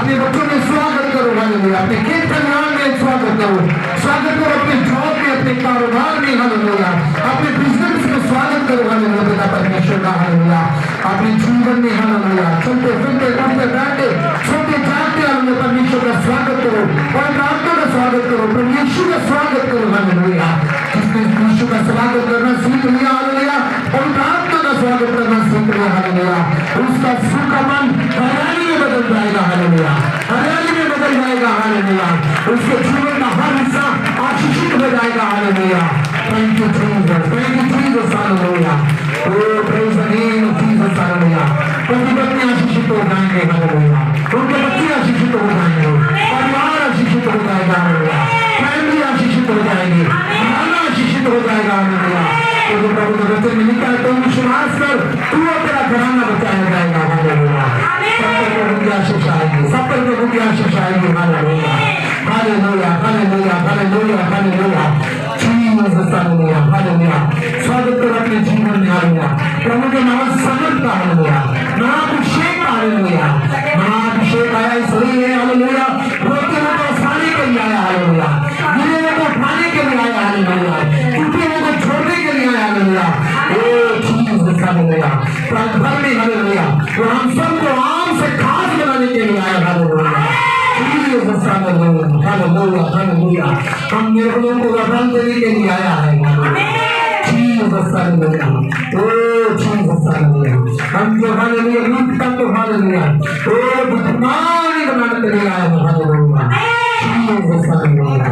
अपने बच्चों में स्वागत करो हालेलुया, अपने खेत खलिहान में स्वागत करो, स्वागत करो अपने जॉब में, अपने कारोबार में हालेलुया, अपने बिजनेस में स्वागत करो हालेलुया पिता परमेश्वर का हालेलुया, अपने जीवन में हालेलुया, चलते फिरते उठते बैठते सोते जागते हालेलुया परमेश्वर का स्वागत करो, पवित्र आत्मा का स्वागत करो, प्रभु यीशु का स्वागत करो हालेलुया। जिसने यीशु का स्वागत करना सीख लिया हालेलुया, पवित्र आत्मा का स्वागत करना सीख लिया हालेलुया, उसका सुख का मन हरियाली में बदल जाएगा हालेलुया, हरियाली में बदल जाएगा हालेलुया, उसके जीवन का हर हिस्सा आशीषित हो जाएगा hallelujah. Thank you Jesus hallelujah, oh praise the name of Jesus hallelujah. उनकी पत्नी आशीषित हो जाएंगे हालेलुया, उनके बच्चे आशीषित हो जाएंगे, परिवार आशीषित हो जाएगा हालेलुया, फैमिली आशीषित हो जाएगी, खाना आशीषित हो जाएगा हालेलुया। तो प्रभु के वचन में लिखा है तो विश्वास कर तू और तेरा घराना बचाया जाएगा हालेलुया। सब पर प्रभु की आशीष आएगी, सब पर प्रभु की आशीष आएगी hallelujah, hallelujah, hallelujah, hallelujah, hallelujah, Jesus hallelujah, hallelujah. स्वागत करो अपने जीवन में हालेलुया, प्रभु के नाम समर्थ का हालेलुया, महाअभिषेक का हालेलुया, महाअभिषेक आया इसलिए हालेलुया, रोते हुए को उठाने के लिए आया हालेलुया, गिरे हुए को उठाने के लिए आया हालेलुया, टूटे हुए को छोड़ने के लिए आया हालेलुया। ओ जीसस हालेलुया, प्राण भर में हालेलुया, वो हम सबको आम से खास बनाने के लिए आया हालेलुया। हालेलुया, हालेलुया, हम निर्बलों को वरदान देने के लिए आया है जीसस हालेलुया, ओ जीसस हालेलुया। हम जो हालेलुया रूपता को हालेलुया, ओ बुद्धिमानी बनाने के लिए आया है हालेलुया, जीसस हालेलुया,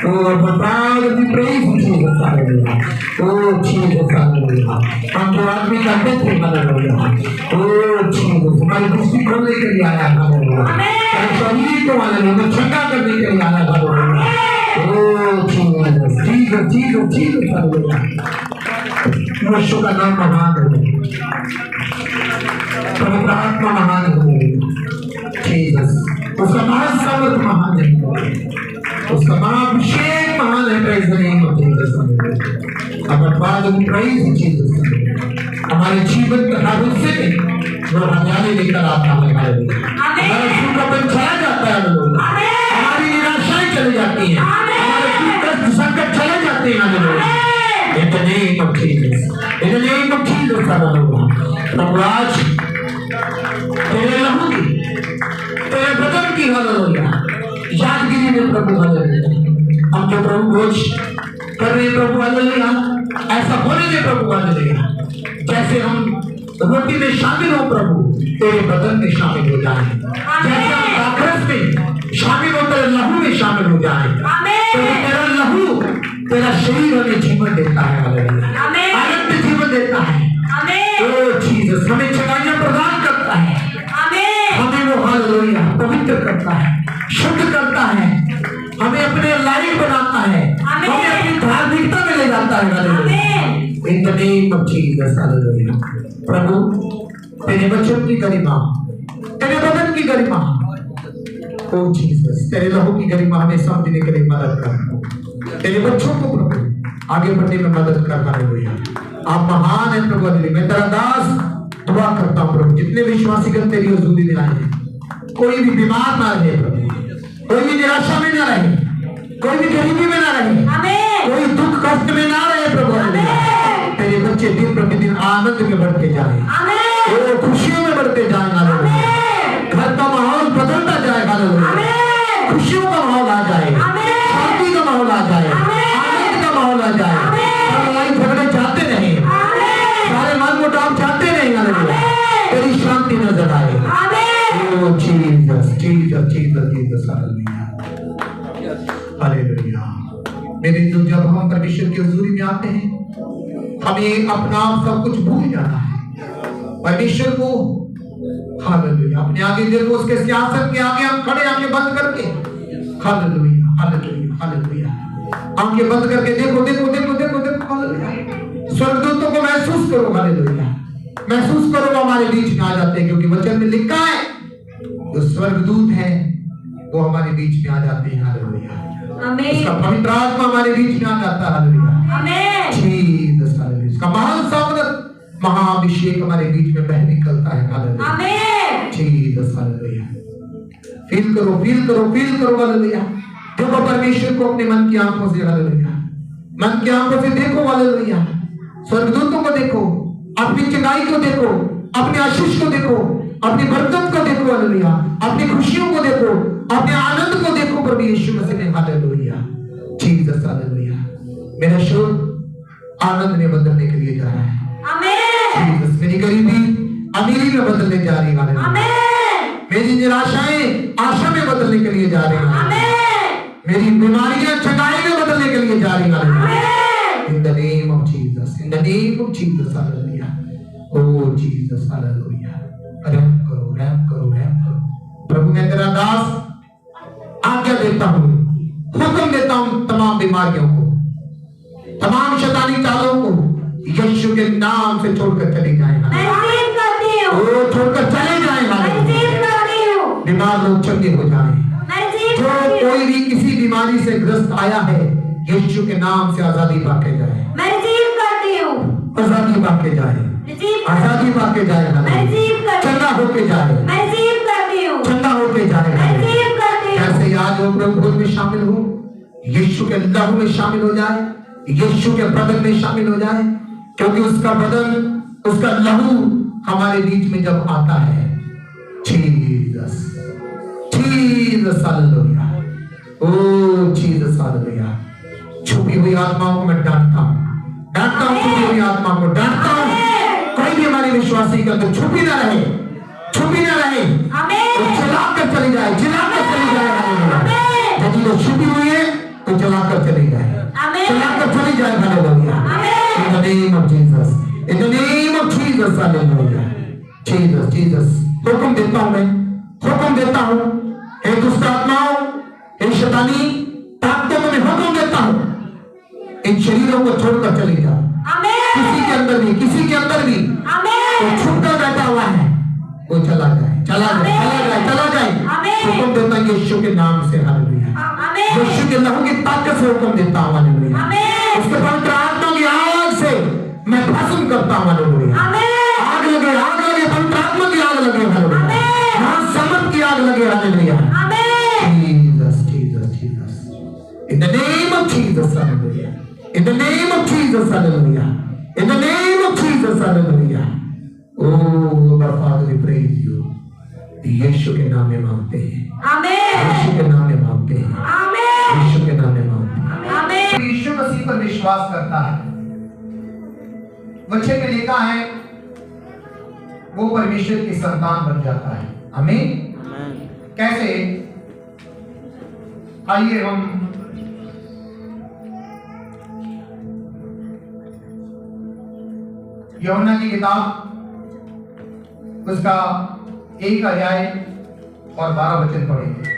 ओ बताओ दी प्रेज जीसस हालेलुया, ओ जीसस हालेलुया। हम जो आदमी का मित्र हालेलुया, ओ जीसस हमारी दृष्टि खोलने के लिए आया हालेलुया, शरीर को हालेलुया ठंडा करने के लिए आया हालेलुया, ओ Jesus Jesus Jesus Jesus hallelujah. यीशु का नाम महान है, पवित्र आत्मा महान है जीसस, उसका महासामर्थ महान है, उसका महाअभिषेक महान है। Praise the name of Jesus hallelujah. अगर फादर प्रेज जीसस हमारे जीवन के हर हिस्से में वो हरियाली लेकर आता है हालेलुया, हमारा सूखापन चला जाता है हालेलुया, हमारी निराशाएं चली जाती हैं, हमारे दुख संकट चले जाते हैं hallelujah. In the name of Jesus, in the name of Jesus hallelujah. प्रभु आज तेरे लहू की, तेरे बदन की हालेलुया यादगिरी में प्रभु हालेलुया, हम जो प्रभु भोज कर रहे प्रभु हालेलुया, ऐसा होने दे प्रभु हालेलुया, जैसे हम रोटी में शामिल हो प्रभु तेरे बदन में शामिल हो जाए, जैसे हम दाखरस में शामिल हो तेरे लहू में शामिल हो जाए, तो तेरा लहू तेरा शरीर हमें जीवन देता है हालेलुया, आनंद जीवन देता है। ओ जीसस हमें चंगाइयां प्रदान करता है, हमें वो हालेलुया पवित्र करता है, शुद्ध करता है, हमें अपने लायक बनाता है, हमें अपनी धार्मिकता में ले जाता है hallelujah. In the name of Jesus hallelujah. प्रभु तेरे बच्चों की गरिमा, तेरे बदन की गरिमा, ओ जीसस तेरे लहू की गरिमा हमें समझने के लिए मदद कर, तेरे बच्चों को प्रभु आगे बढ़ने में मदद कर हालेलुया। आप महान हैं प्रभु हालेलुया। मैं तेरा दास दुआ करता हूँ प्रभु, जितने विश्वासी गण तेरी हुजूरी में आए हैं, कोई भी बीमार ना रहे प्रभु, कोई भी निराशा में ना रहे, कोई भी गरीबी में ना रहे, कोई दुख कष्ट में ना रहे प्रभु हालेलुया। तेरे बच्चे दिन प्रतिदिन आनंद में बढ़ते जाए, वो खुशियों में बढ़ते जाए हालेलुया, घर का माहौल बदलता जाए हालेलुया, खुशियों का माहौल आ जाए, शांति का माहौल आ जाए, आनंद का माहौल आ जाए, लड़ाई झगड़े जाते नहीं, सारे मन मुटाव जाते नहीं हालेलुया, तेरी शांति नजर आए। O Jesus Jesus Jesus Jesus hallelujah, hallelujah. मेरे जो जब हम परमेश्वर की हुजूरी में आते हैं, हमें अपना सब कुछ भूल जाना है, परमेश्वर को हालेलुया अपने आगे देखो, उसके सिंहासन के आगे हम खड़े आंखें बंद करके हालेलुया हालेलुया हालेलुया, आंखें बंद करके देखो देखो देखो देखो देखो हालेलुया, स्वर्गदूतों को महसूस करो हालेलुया, महसूस करो वो हमारे बीच में आ जाते हैं, क्योंकि वचन में लिखा है जो स्वर्गदूत हैं वो हमारे बीच में आ जाते हैं हालेलुया, उसका पवित्र आत्मा हमारे बीच में आ जाता है हालेलुया, जीसस हालेलुया, उसका महान सामर्थ महाअभिषेक हमारे बीच में बह निकलता है हालेलुया, जीसस हालेलुया। फील करो, फील करो, फील करो। हालेलुया। देखो परमेश्वर को अपने मन की आंखों से, हालेलुया, मन की आंखों से देखो। हालेलुया। स्वर्गदूतों को देखो, अपनी चंगाई को देखो, अपने आशीष को देखो, अपनी बरकत को देखो। हालेलुया। अपनी खुशियों को देखो, अपने आनंद को देखो प्रभु यीशु मसीह में। हालेलुया। जीसस। हालेलुया। मेरा शोक आनंद में बदलने के लिए जा रहा है। आमीन। जीसस। मेरी गरीबी अमीरी में बदलने जा रही है। आमीन। मेरी निराशाएं आशा में बदलने के लिए जा रही है। आमीन। मेरी बीमारियां चंगाई में बदलने के लिए जा रही है। आमीन। In the name of Jesus, in the name of Jesus. Hallelujah. O Jesus. Hallelujah. रहम करो, रहम करो, रहम करो। प्रभु मैं तेरा दास आज्ञा देता हूं, हुक्म देता हूं तमाम बीमारियों को, तमाम शैतानी चालों को यीशु के नाम से छोड़कर चले जाएं। वो छोड़कर चले जाएं। बीमार लोग चंगे हो जाएं। जो कोई भी किसी बीमारी से ग्रस्त आया है, यीशु के नाम से आजादी पाके जाए। आजादी पाके जाए, आजादी पाके जाए, चंगा होके जाए, चंगा होके जाए। कैसे आज वो प्रभु भोज में शामिल हो, यीशु के लहू में शामिल हो जाए, यीशु के बदन में शामिल हो जाए, क्योंकि उसका बदन, उसका लहू हमारे बीच में जब आता है। Jesus, Jesus. हालेलुया। ओ जीसस। हालेलुया। छुपी हुई आत्माओं को मैं डांटता हूं, डांटता हूं, छुपी हुई आत्मा को डांटता हूं। कोई भी हमारे विश्वासी का तो छुपी ना रहे, छुपी ना रहे, तो चलाकर चली जाए, चलाकर चली जाए। हालेलुया। यदि वो छुपी हुई है तो चलाकर चली जाए, चलाकर चली जाए। Hallelujah. In the name of Jesus, in the name of Jesus. Hallelujah. Jesus, Jesus. हुक्म देता हूं मैं, हुक्म देता हूं, हे दुष्ट आत्माओं, हे शैतानी ताकतों को मैं हुक्म देता हूं, इन शरीरों को छोड़कर चले जाओ। किसी के अंदर भी, किसी के अंदर भी वो छुपकर बैठा हुआ है, वो चला जाए, चला जाए, चला जाए, चला जाए। हुक्म देता हूं यीशु के नाम से। हालेलुया। यीशु के लहू की ताकत से हुक्म देता हूं। हालेलुया। उसके पवित्र आत्मा की आग से मैं भस्म करता हूं। हालेलुया। आग लगे, आग लगे, पवित्र आत्मा की आग लगे। हालेलुया। समझ की आग लगे। Hallelujah. Jesus, Jesus, Jesus. In the name of Jesus. Hallelujah. In the name of Jesus. Hallelujah. In the name of Jesus. Hallelujah. Oh father we praise you. यीशु के नाम में मांगते हैं। आमीन। यीशु के नाम में मांगते हैं। आमीन। यीशु के नाम में मांगते हैं। आमीन। यीशु मसीह पर विश्वास करता है, बच्चे में लिखा है, वो परमेश्वर की संतान बन जाता है। आमीन। कैसे? आइए हम यूहन्ना की किताब उसका 1 अध्याय और 12 वचन पढ़ेंगे।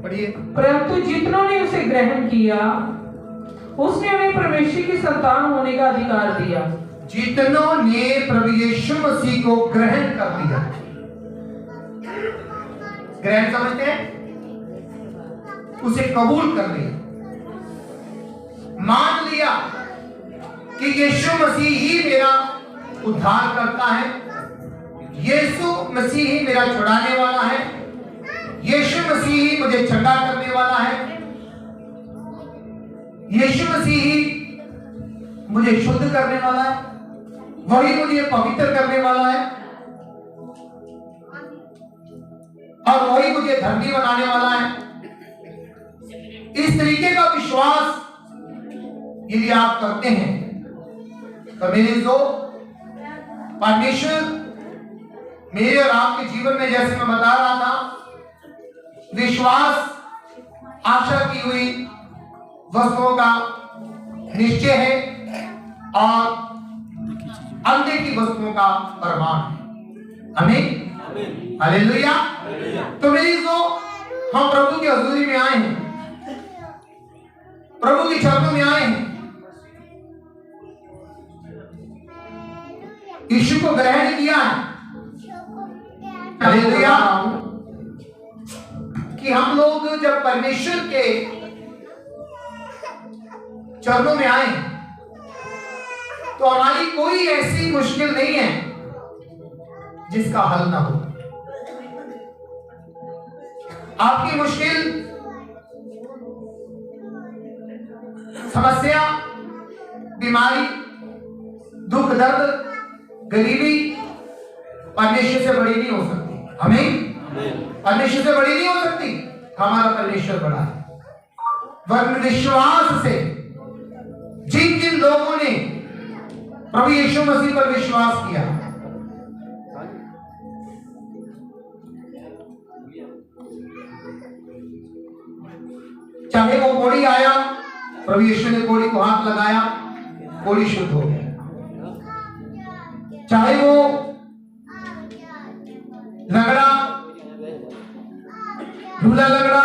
पढ़िए। परंतु जितनों ने उसे ग्रहण किया, उसने उन्हें परमेश्वर की संतान होने का अधिकार दिया। जितनों ने प्रभु यीशु मसीह को ग्रहण कर लिया, ग्रहण समझते हैं, उसे कबूल कर लिया, मान लिया कि यीशु मसीह ही मेरा उद्धार करता है, यीशु मसीह ही मेरा छुड़ाने वाला है, यीशु मसीह ही मुझे चंगा करने वाला है, यीशु मसीह ही मुझे शुद्ध करने वाला है, वही मुझे पवित्र करने वाला है, और वही मुझे धर्मी बनाने वाला है। इस तरीके का विश्वास यदि आप करते हैं तो मेरे जो परमेश्वर मेरे और आपके जीवन में, जैसे मैं बता रहा था, विश्वास आशा की हुई वस्तुओं का निश्चय है और अनदेखी वस्तुओं का प्रमाण है। आमीन। हालेलुया। तो मेरी जो हम प्रभु की हजूरी में आए हैं, प्रभु की चरणों में आए हैं, यीशु को ग्रहण किया है, हालेलुया, कि हम लोग जब परमेश्वर के चरणों में आए तो हमारी कोई ऐसी मुश्किल नहीं है जिसका हल ना हो। आपकी मुश्किल, समस्या, बीमारी, दुख दर्द, गरीबी परमेश्वर से बड़ी नहीं हो सकती। हमें परमेश्वर से बड़ी नहीं हो सकती। हमारा परमेश्वर बड़ा है। वरन विश्वास से जिन जिन लोगों ने प्रभु यीशु मसीह पर विश्वास किया, चाहे वो कोढ़ी आया, प्रभु यीशु ने कोढ़ी को हाथ लगाया, कोढ़ी शुद्ध हो गया। चाहे वो लगड़ा, ढूला लगड़ा,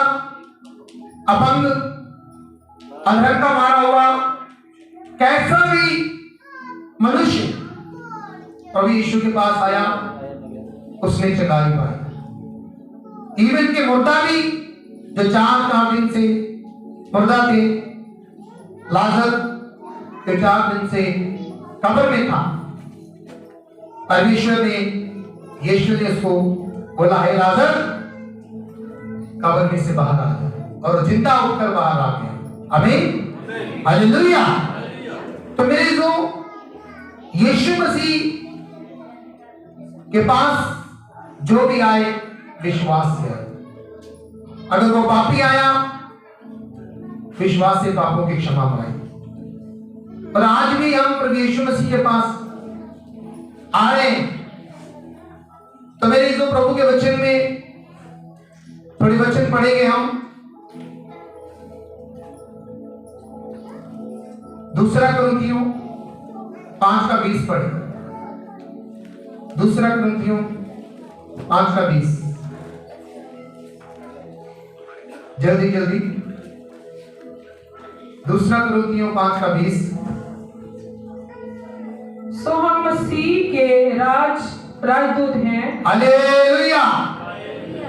अपंग, अधर का मारा हुआ, कैसा भी मनुष्य प्रभु यीशु के पास आया, उसने चंगाई पाई। इवन के मुर्दा भी जो 4 दिन से मुर्दा थे, लाजर के 4 दिन से कब्र में था, परमेश्वर ने, यीशु ने उसको बोला, है लाजर कब्र में से बाहर आ जा, और जिंदा उठकर बाहर आ गया। आमीन, हालेलुया। तो मेरे जो यीशु मसीह के पास जो भी आए विश्वास से आए। अगर वो पापी आया, विश्वास से पापों की क्षमा पाई। और आज भी हम प्रभु यीशु मसीह के पास आ रहे हैं, तो मेरे जो प्रभु के वचन में थोड़ी वचन पढ़ेंगे हम। 2 कुरिन्थियों 5:20 पढ़े। 2 कुरिन्थियों 5:20, जल्दी जल्दी। 2 कुरिन्थियों 5:20। सो हम मसीह के राजदूत हैं। हालेलुया।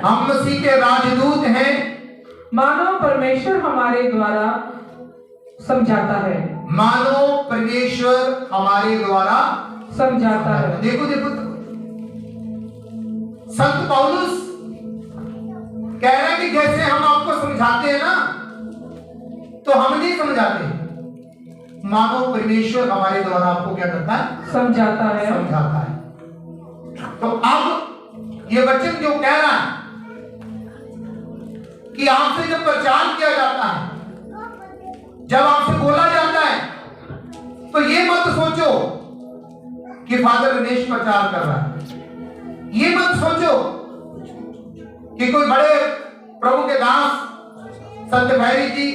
हम मसीह के राजदूत हैं। मानो परमेश्वर हमारे द्वारा समझाता है। मानो परमेश्वर हमारे द्वारा समझाता है। देखो देखो, संत पौलुस कह रहे हैं कि जैसे हम आपको समझाते हैं ना, तो हम नहीं समझाते, मानो परमेश्वर हमारे द्वारा आपको क्या करता है? समझाता है। समझाता है। तो अब ये वचन जो कह रहा है कि आपसे जब प्रचार किया जाता है, जब आपसे बोला जाता है, तो ये मत सोचो कि फादर रमेश प्रचार कर रहा है। ये मत सोचो कि कोई बड़े प्रभु के दास संत भैरी जी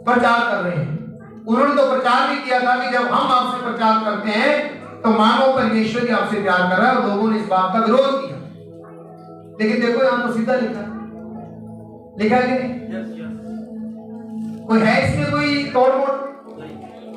प्रचार कर रहे हैं। उन्होंने तो प्रचार भी किया था कि जब हम आपसे प्रचार करते हैं तो मानो परमेश्वर ही आपसे प्यार कर रहा है, और लोगों ने इस बात का विरोध किया। लेकिन देखो यहां तो सीधा लिखा है कि नहीं? कोई है इसमें कोई तोड़ मोड़?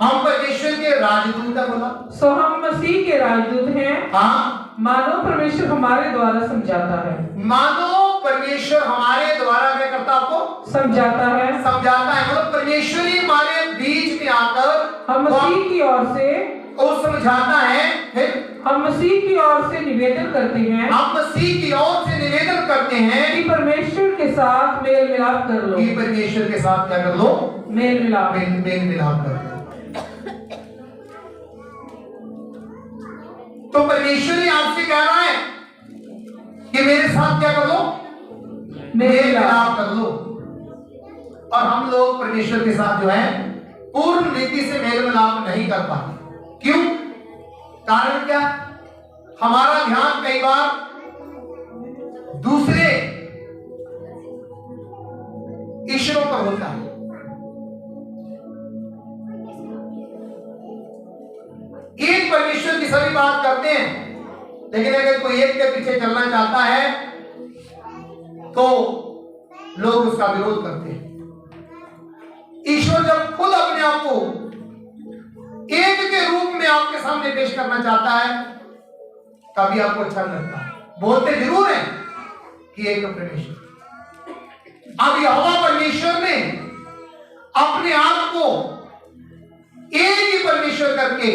हम परमेश्वर के राजदूत है, बोला। सो हम मसीह के राजदूत हैं। हाँ, मानो परमेश्वर हमारे द्वारा समझाता है। मानो परमेश्वर हमारे द्वारा क्या करता आपको? समझाता है। समझाता है, मतलब परमेश्वर ही हमारे बीच में आकर हम मसीह की ओर से और समझाता है। फिर हम मसीह की ओर से निवेदन करते हैं। हम मसीह की ओर से निवेदन करते हैं कि परमेश्वर के साथ मेल मिलाप कर लो। कि परमेश्वर के साथ क्या कर लो? मेल मिलाप। मेल मिलाप कर लो। तो परमेश्वर ही आपसे कह रहा है कि मेरे साथ क्या कर लो? मेल मिलाप कर लो। और हम लोग परमेश्वर के साथ जो है पूर्ण रीति से मेल मिलाप नहीं कर पाते। क्यों? कारण क्या? हमारा ध्यान कई बार दूसरे ईश्वरों पर होता है। एक परमेश्वर की सभी बात करते हैं, लेकिन अगर कोई एक के पीछे चलना चाहता है तो लोग उसका विरोध करते हैं। ईश्वर जब खुद अपने आप को एक के रूप में आपके सामने पेश करना चाहता है, तभी आपको अच्छा लगता है। बोलते जरूर है कि एक परमेश्वर। अब यहोवा परमेश्वर ने अपने आप को एक ही परमेश्वर करके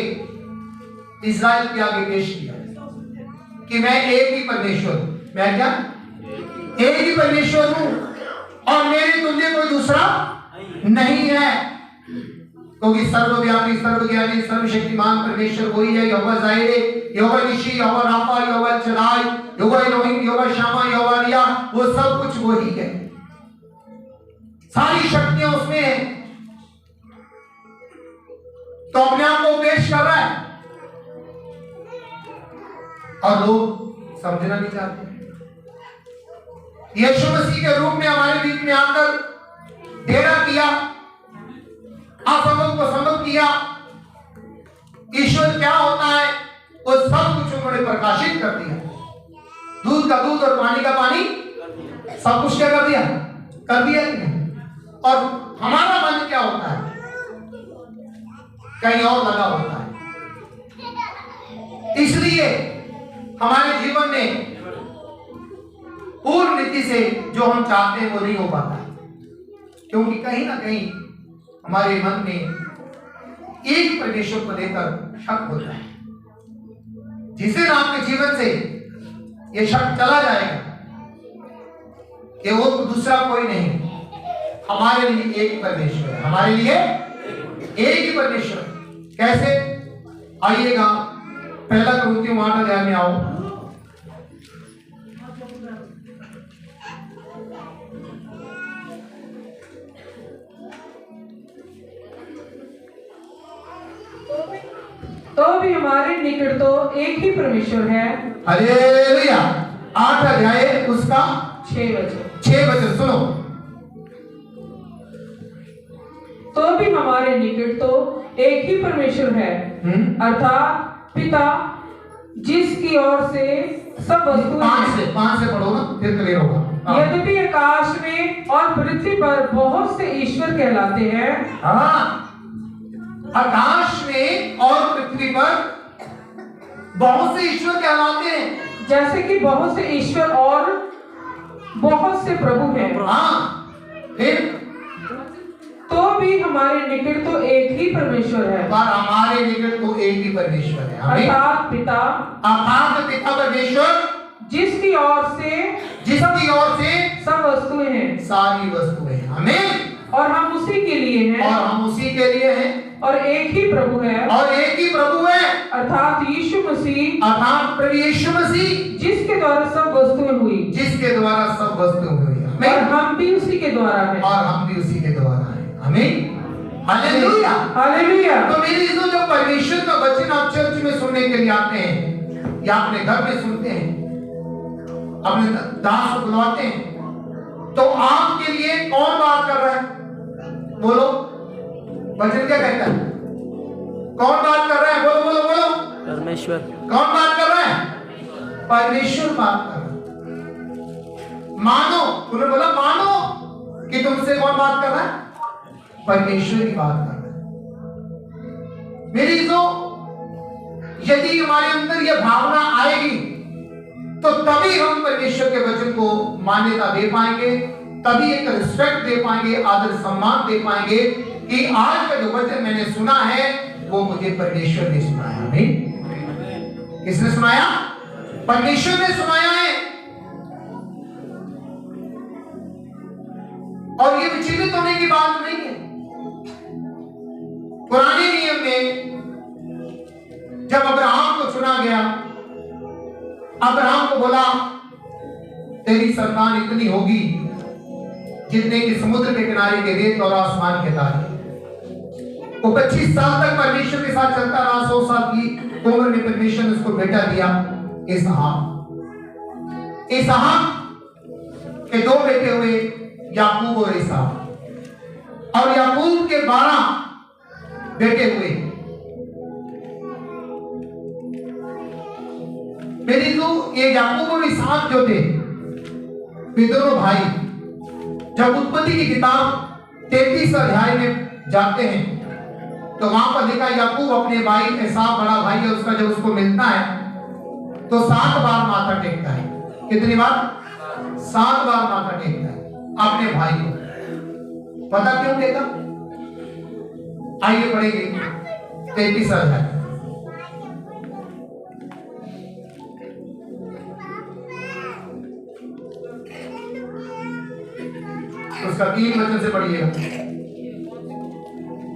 इस्राएल के आगे पेश किया कि मैं एक ही परमेश्वर हूं। मैं क्या एक ही परमेश्वर हूं और मेरे तुल्य कोई दूसरा नहीं है, क्योंकि सर्वव्यापी, सर्वज्ञानी, सर्वशक्तिमान परमेश्वर वही है। यहोवा जाहिरे, यहोवा निशी, यहोवा राफा, यहोवा चलाई, यहोवा एलोहिम, यहोवा शामा, यहोवा रिया, वो सब कुछ वही है। सारी शक्तियां उसमें है। तो अपने आप को पेश कर रहा है और लोग समझना नहीं चाहते। यीशु मसीह के रूप में हमारे बीच में आकर डेरा किया, असंभव को संभव किया। ईश्वर क्या होता है वो सब कुछ उन्होंने प्रकाशित कर दिया। दूध का दूध और पानी का पानी, सब कुछ क्या कर दिया कि नहीं। और हमारा मन क्या होता है, कहीं और लगा होता है। इसलिए हमारे जीवन में पूर्ण रीति से जो हम चाहते हैं वो नहीं हो पाता, क्योंकि कहीं ना कहीं हमारे मन में एक परमेश्वर को लेकर शक होता है। जिस दिन आपके जीवन से ये शक चला जाएगा कि वो दूसरा कोई नहीं, हमारे लिए एक परमेश्वर है, हमारे लिए एक ही परमेश्वर। कैसे? आइएगा पहला कुरिन्थियों 8 अध्याय में आओ। तो भी हमारे निकट तो एक ही परमेश्वर है। हालेलुया। 8 अध्याय उसका 6 वचन सुनो। तो भी हमारे निकट तो एक ही परमेश्वर है, अर्थात पिता, जिसकी ओर से सब वस्तुएं, 5 से पढ़ो ना, फिर क्लियर होगा। यद्यपि आकाश में और पृथ्वी पर बहुत से ईश्वर कहलाते हैं। हाँ, आकाश में और पृथ्वी पर बहुत से ईश्वर कहलाते हैं, जैसे कि बहुत से ईश्वर और बहुत से प्रभु हैं। हाँ, फिर तो भी हमारे निकट तो एक ही परमेश्वर है, पर हमारे निकट तो एक ही परमेश्वर है, अर्थात पिता परमेश्वर, जिसकी ओर से सब वस्तुएं हैं, सारी वस्तुएं। हमें और हम उसी के लिए हैं, और एक ही प्रभु है, अर्थात यीशु मसीह, प्रभु यीशु मसीह, जिसके द्वारा सब वस्तुएं हुई, और हम भी उसी के द्वारा हैं। हमें हालेलुया। हालेलुया। तो मेरे इज़ो, जब परमेश्वर का वचन आप चर्च में सुनने के लिए आते हैं या अपने घर में सुनते हैं, अपने दास को बुलाते हैं, तो आपके लिए कौन बात कर रहा है? बोलो, वचन क्या कहता है? कौन बात कर रहा है? बोलो बोलो बोलो। परमेश्वर। कौन बात कर रहा है? परमेश्वर बात कर रहा है। मानो, उन्होंने बोला मानो कि तुमसे कौन बात कर रहा है? परमेश्वर की बात कर रहा है। मेरी तो यदि हमारे अंदर यह भावना आएगी तो तभी हम परमेश्वर के वचन को मान्यता दे पाएंगे, तभी एक रिस्पेक्ट दे पाएंगे, आदर सम्मान दे पाएंगे कि आज का जो वचन मैंने सुना है वो मुझे परमेश्वर ने सुनाया। नहीं, किसने सुनाया? परमेश्वर ने सुनाया है। और ये विचलित होने की बात नहीं है। पुराने नियम में जब अब्राहम को चुना गया, अब्राहम को बोला तेरी संतान इतनी होगी जितने कि समुद्र के किनारे के रेत और आसमान के तारे। वो 25 साल तक परमेश्वर के साथ चलता रहा। 100 साल की उम्र में परमेश्वर ने उसको बेटा दिया, इसहाक। के 2 बेटे हुए, याकूब और ईसाक। और याकूब के 12 बेटे हुए। मेरी तो ये याकूब और ईसाक जो थे, वे दोनों भाई, जब उत्पत्ति की किताब 33 अध्याय में जाते हैं तो वहां पर लिखा याकूब अपने भाई एसाव, बड़ा भाई है उसका, जब उसको मिलता है तो 7 बार माथा टेकता है। कितनी बार? 7 बार माथा टेकता है अपने भाई को। पता क्यों टेका? आइए पढ़ेंगे 33 अध्याय। 3 वचन से पढ़िएगा।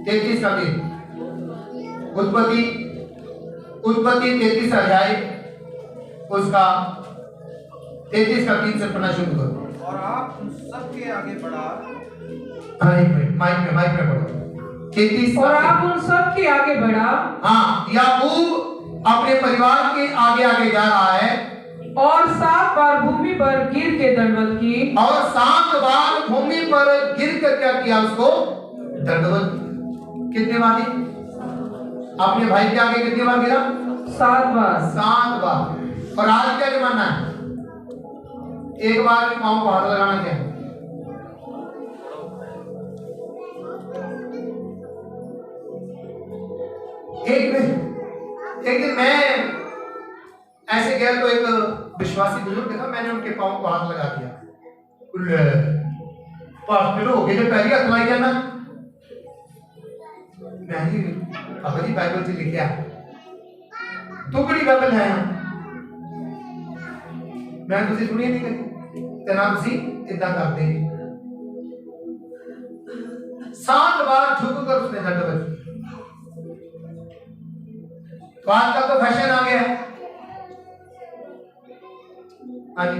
33 का 3 उत्पत्ति 33 अध्याय उसका 33 का 3 से पढ़ना शुरू करो। और आप उन सबके आगे बढ़ा। माइक में पढ़ो। 33 और आप उन सब के आगे बढ़ा। हाँ, याकूब अपने परिवार के आगे आगे जा रहा है और 7 बार भूमि पर गिर के दंडवत की। और 7 बार भूमि पर गिर कर क्या किया? उसको दंडवत। कितने बार? अपने भाई के आगे कितनी बार गिरा? 7 बार। 7 बार। और आज क्या जमाना है? एक बार में पाँव को हाथ लगाना क्या है? एक दिन मैं ऐसे गया तो एक विश्वासी बुजुर्ग था, मैंने उनके पाँव को हाथ लगा दिया। पास्टर हो गए पहली हाथ लाई जाना। मैंने बाबा जी बाइबल से लिखा तो बड़ी बाइबल है, मैं तुझे सुनिए नहीं करी तेना तुसी इतना करते। 7 बार झुक कर उसने दंडवत। तो आजकल तो फैशन आ गया है। हाँ जी,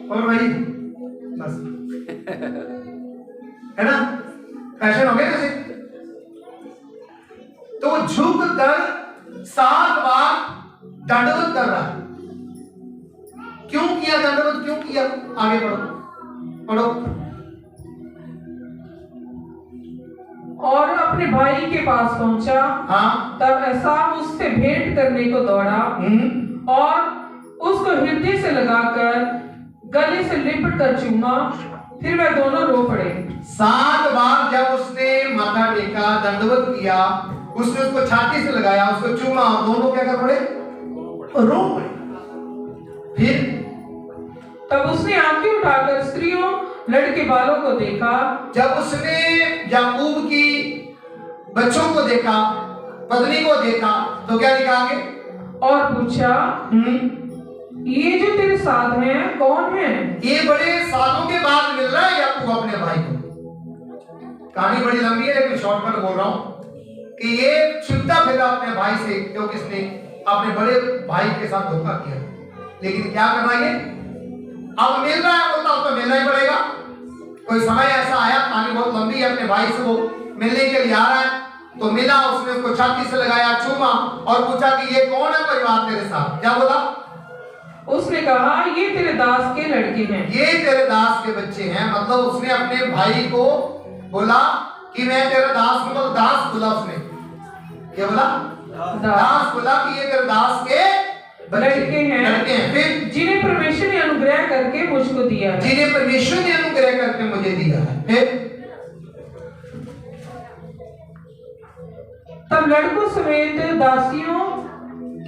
और भाई बस है ना, फैशन हो गया जैसे। तो वो झुक कर 7 बार दंडवत कर रहा है। क्यों किया दंडवत? क्यों किया? आगे पढ़ो। और अपने भाई के पास पहुंचा। हाँ। तब एसाव उससे भेंट करने को दौड़ा और उसको हृदय से लगाकर गले से लिपट कर चूमा। फिर वे दोनों रो पड़े। 7 बार जब उसने माथा टेका, दंडवत किया, उसने उसको छाती से लगाया, उसको चूमा, दोनों क्या कर पड़े? रो पड़े। फिर तब उसने आंखें उठाकर स्त्रियों लड़के बालों को देखा। जब उसने याकूब की बच्चों को देखा, पत्नी को देखा, तो क्या लिखा आगे? और पूछा, ये जो तेरे साथ हैं कौन है? ये बड़े सालों के बाद मिल रहा है याकूब अपने भाई को। कहानी बड़ी लंबी है लेकिन शॉर्टकट बोल रहा हूं कि ये छिपता फिरा अपने भाई से, क्योंकि इसने अपने बड़े भाई के साथ धोखा किया। लेकिन क्या करना, ये अब मिल रहा है, बोलता तो मिलना ही पड़ेगा। कोई समय ऐसा आया, कहानी बहुत लंबी है, अपने भाई से वो मिलने के लिए आ रहा है, तो मिला, उसने उसको छाती से लगाया, चूमा और पूछा कि ये कौन है परिवार तेरे साथ? क्या बोला? उसने कहा, ये तेरे दास के लड़के हैं। ये तेरे दास के बच्चे हैं। मतलब उसने अपने भाई को बोला कि मैं तेरा दास हूं। मतलब दास बोला उसने। क्या बोला? दास बोला कि ये तेरे दास के लड़के हैं। फिर जिन्हें परमेश्वर ने अनुग्रह करके मुझको दिया है। जिन्हें परमेश्वर ने अनुग्रह करके मुझे दिया है। फिर तब लड़कों समेत दासियों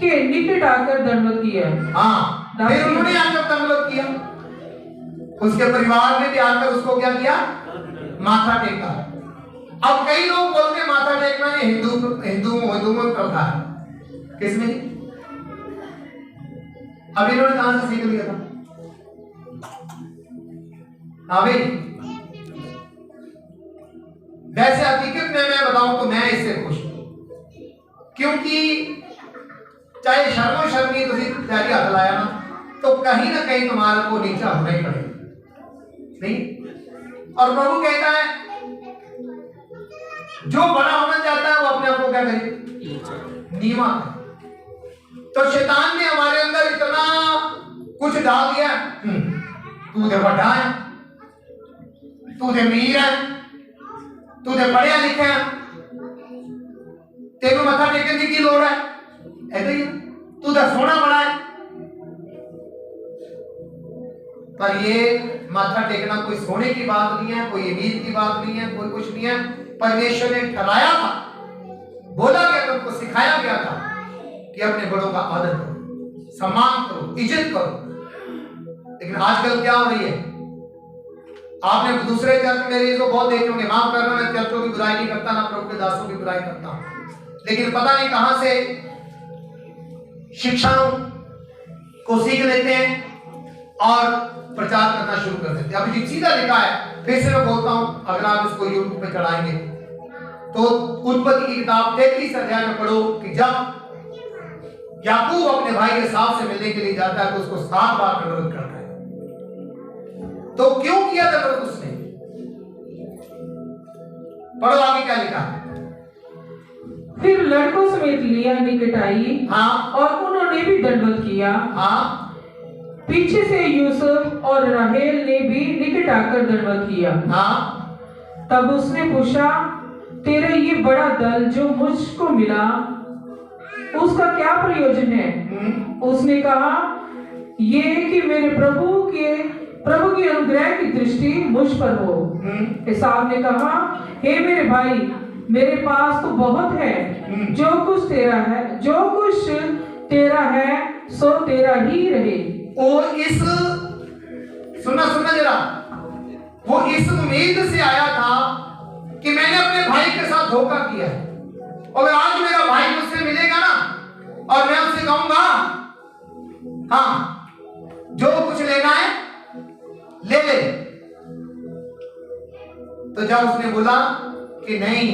के निकट आकर दंडवत किया। हाँ, फिर उन्होंने आकर दंडवत किया। उसके परिवार ने भी आकर उसको क्या किया? माथा टेका। अब कई लोग बोलते हैं माथा टेकना ये हिंदुओं में प्रथा है। किसमें? अब इन्होंने कहां से सीख लिया था? हाँ भाई, वैसे हकीकत में मैं बताऊं तो मैं इससे खुश हूं, क्योंकि चाहे शर्मी तैयारी हाथ लाया ना, तो कहीं ना कहीं तुम्हारे को नीचा होना ही पड़ेगा। नहीं? और प्रभु कहता है जो बड़ा होना चाहता है वो अपने आप को क्या करे? नीवा। तो शैतान ने हमारे अंदर इतना कुछ डाल दिया, तू तो बड़ा है, तू तो अमीर है, तू तो पढ़िया लिखा है, तेरे मथा टेकने की लोड़ है, ऐसा ही तू तो सोना बड़ा है। पर ये माथा टेकना कोई सोने की बात नहीं है, कोई अमीर की बात नहीं है, कोई कुछ नहीं है। परमेश्वर ने ठहराया था, बोला गया, तुमको सिखाया गया था कि अपने बड़ों का आदर करो, सम्मान करो, इज्जत करो। लेकिन आजकल क्या हो रही है? आपने दूसरे चर्च में इसको बहुत देखे होंगे, माफ करना, मैं चर्चों की बुराई नहीं करता, ना प्रभु के दासों की बुराई करता हूं, लेकिन पता नहीं कहां से शिक्षाओं को सीख लेते हैं और प्रचार करना शुरू कर देते। अभी जो सीधा लिखा है, फिर से मैं बोलता हूं, अगर आप इसको यूट्यूब पे चढ़ाएंगे तो उत्पत्ति की किताब 33 अध्याय में पढ़ो कि जब याकूब अपने भाई एसाव से मिलने के लिए जाता है तो उसको 7 बार विरोध करता है। तो क्यों किया था विरोध उसने? पढ़ो आगे क्या लिखा है। फिर लड़कों समेत लिया निकट आई, हाँ, और उन्होंने भी दंडवत किया। हाँ, पीछे से यूसुफ और राहेल ने भी निकट आकर दंडवत किया। हाँ, तब उसने पूछा, तेरा ये बड़ा दल जो मुझको मिला उसका क्या प्रयोजन है? उसने कहा, ये कि मेरे प्रभु की अनुग्रह की दृष्टि मुझ पर हो। एसाव ने कहा, हे मेरे भाई, मेरे पास तो बहुत है, जो कुछ तेरा है सो तेरा ही रहे। सुनना जरा, वो इस उम्मीद से आया था कि मैंने अपने भाई के साथ धोखा किया है, और आज मेरा भाई मुझसे मिलेगा ना और मैं उससे कहूंगा, हाँ, जो कुछ लेना है ले ले। तो जब उसने बोला कि नहीं,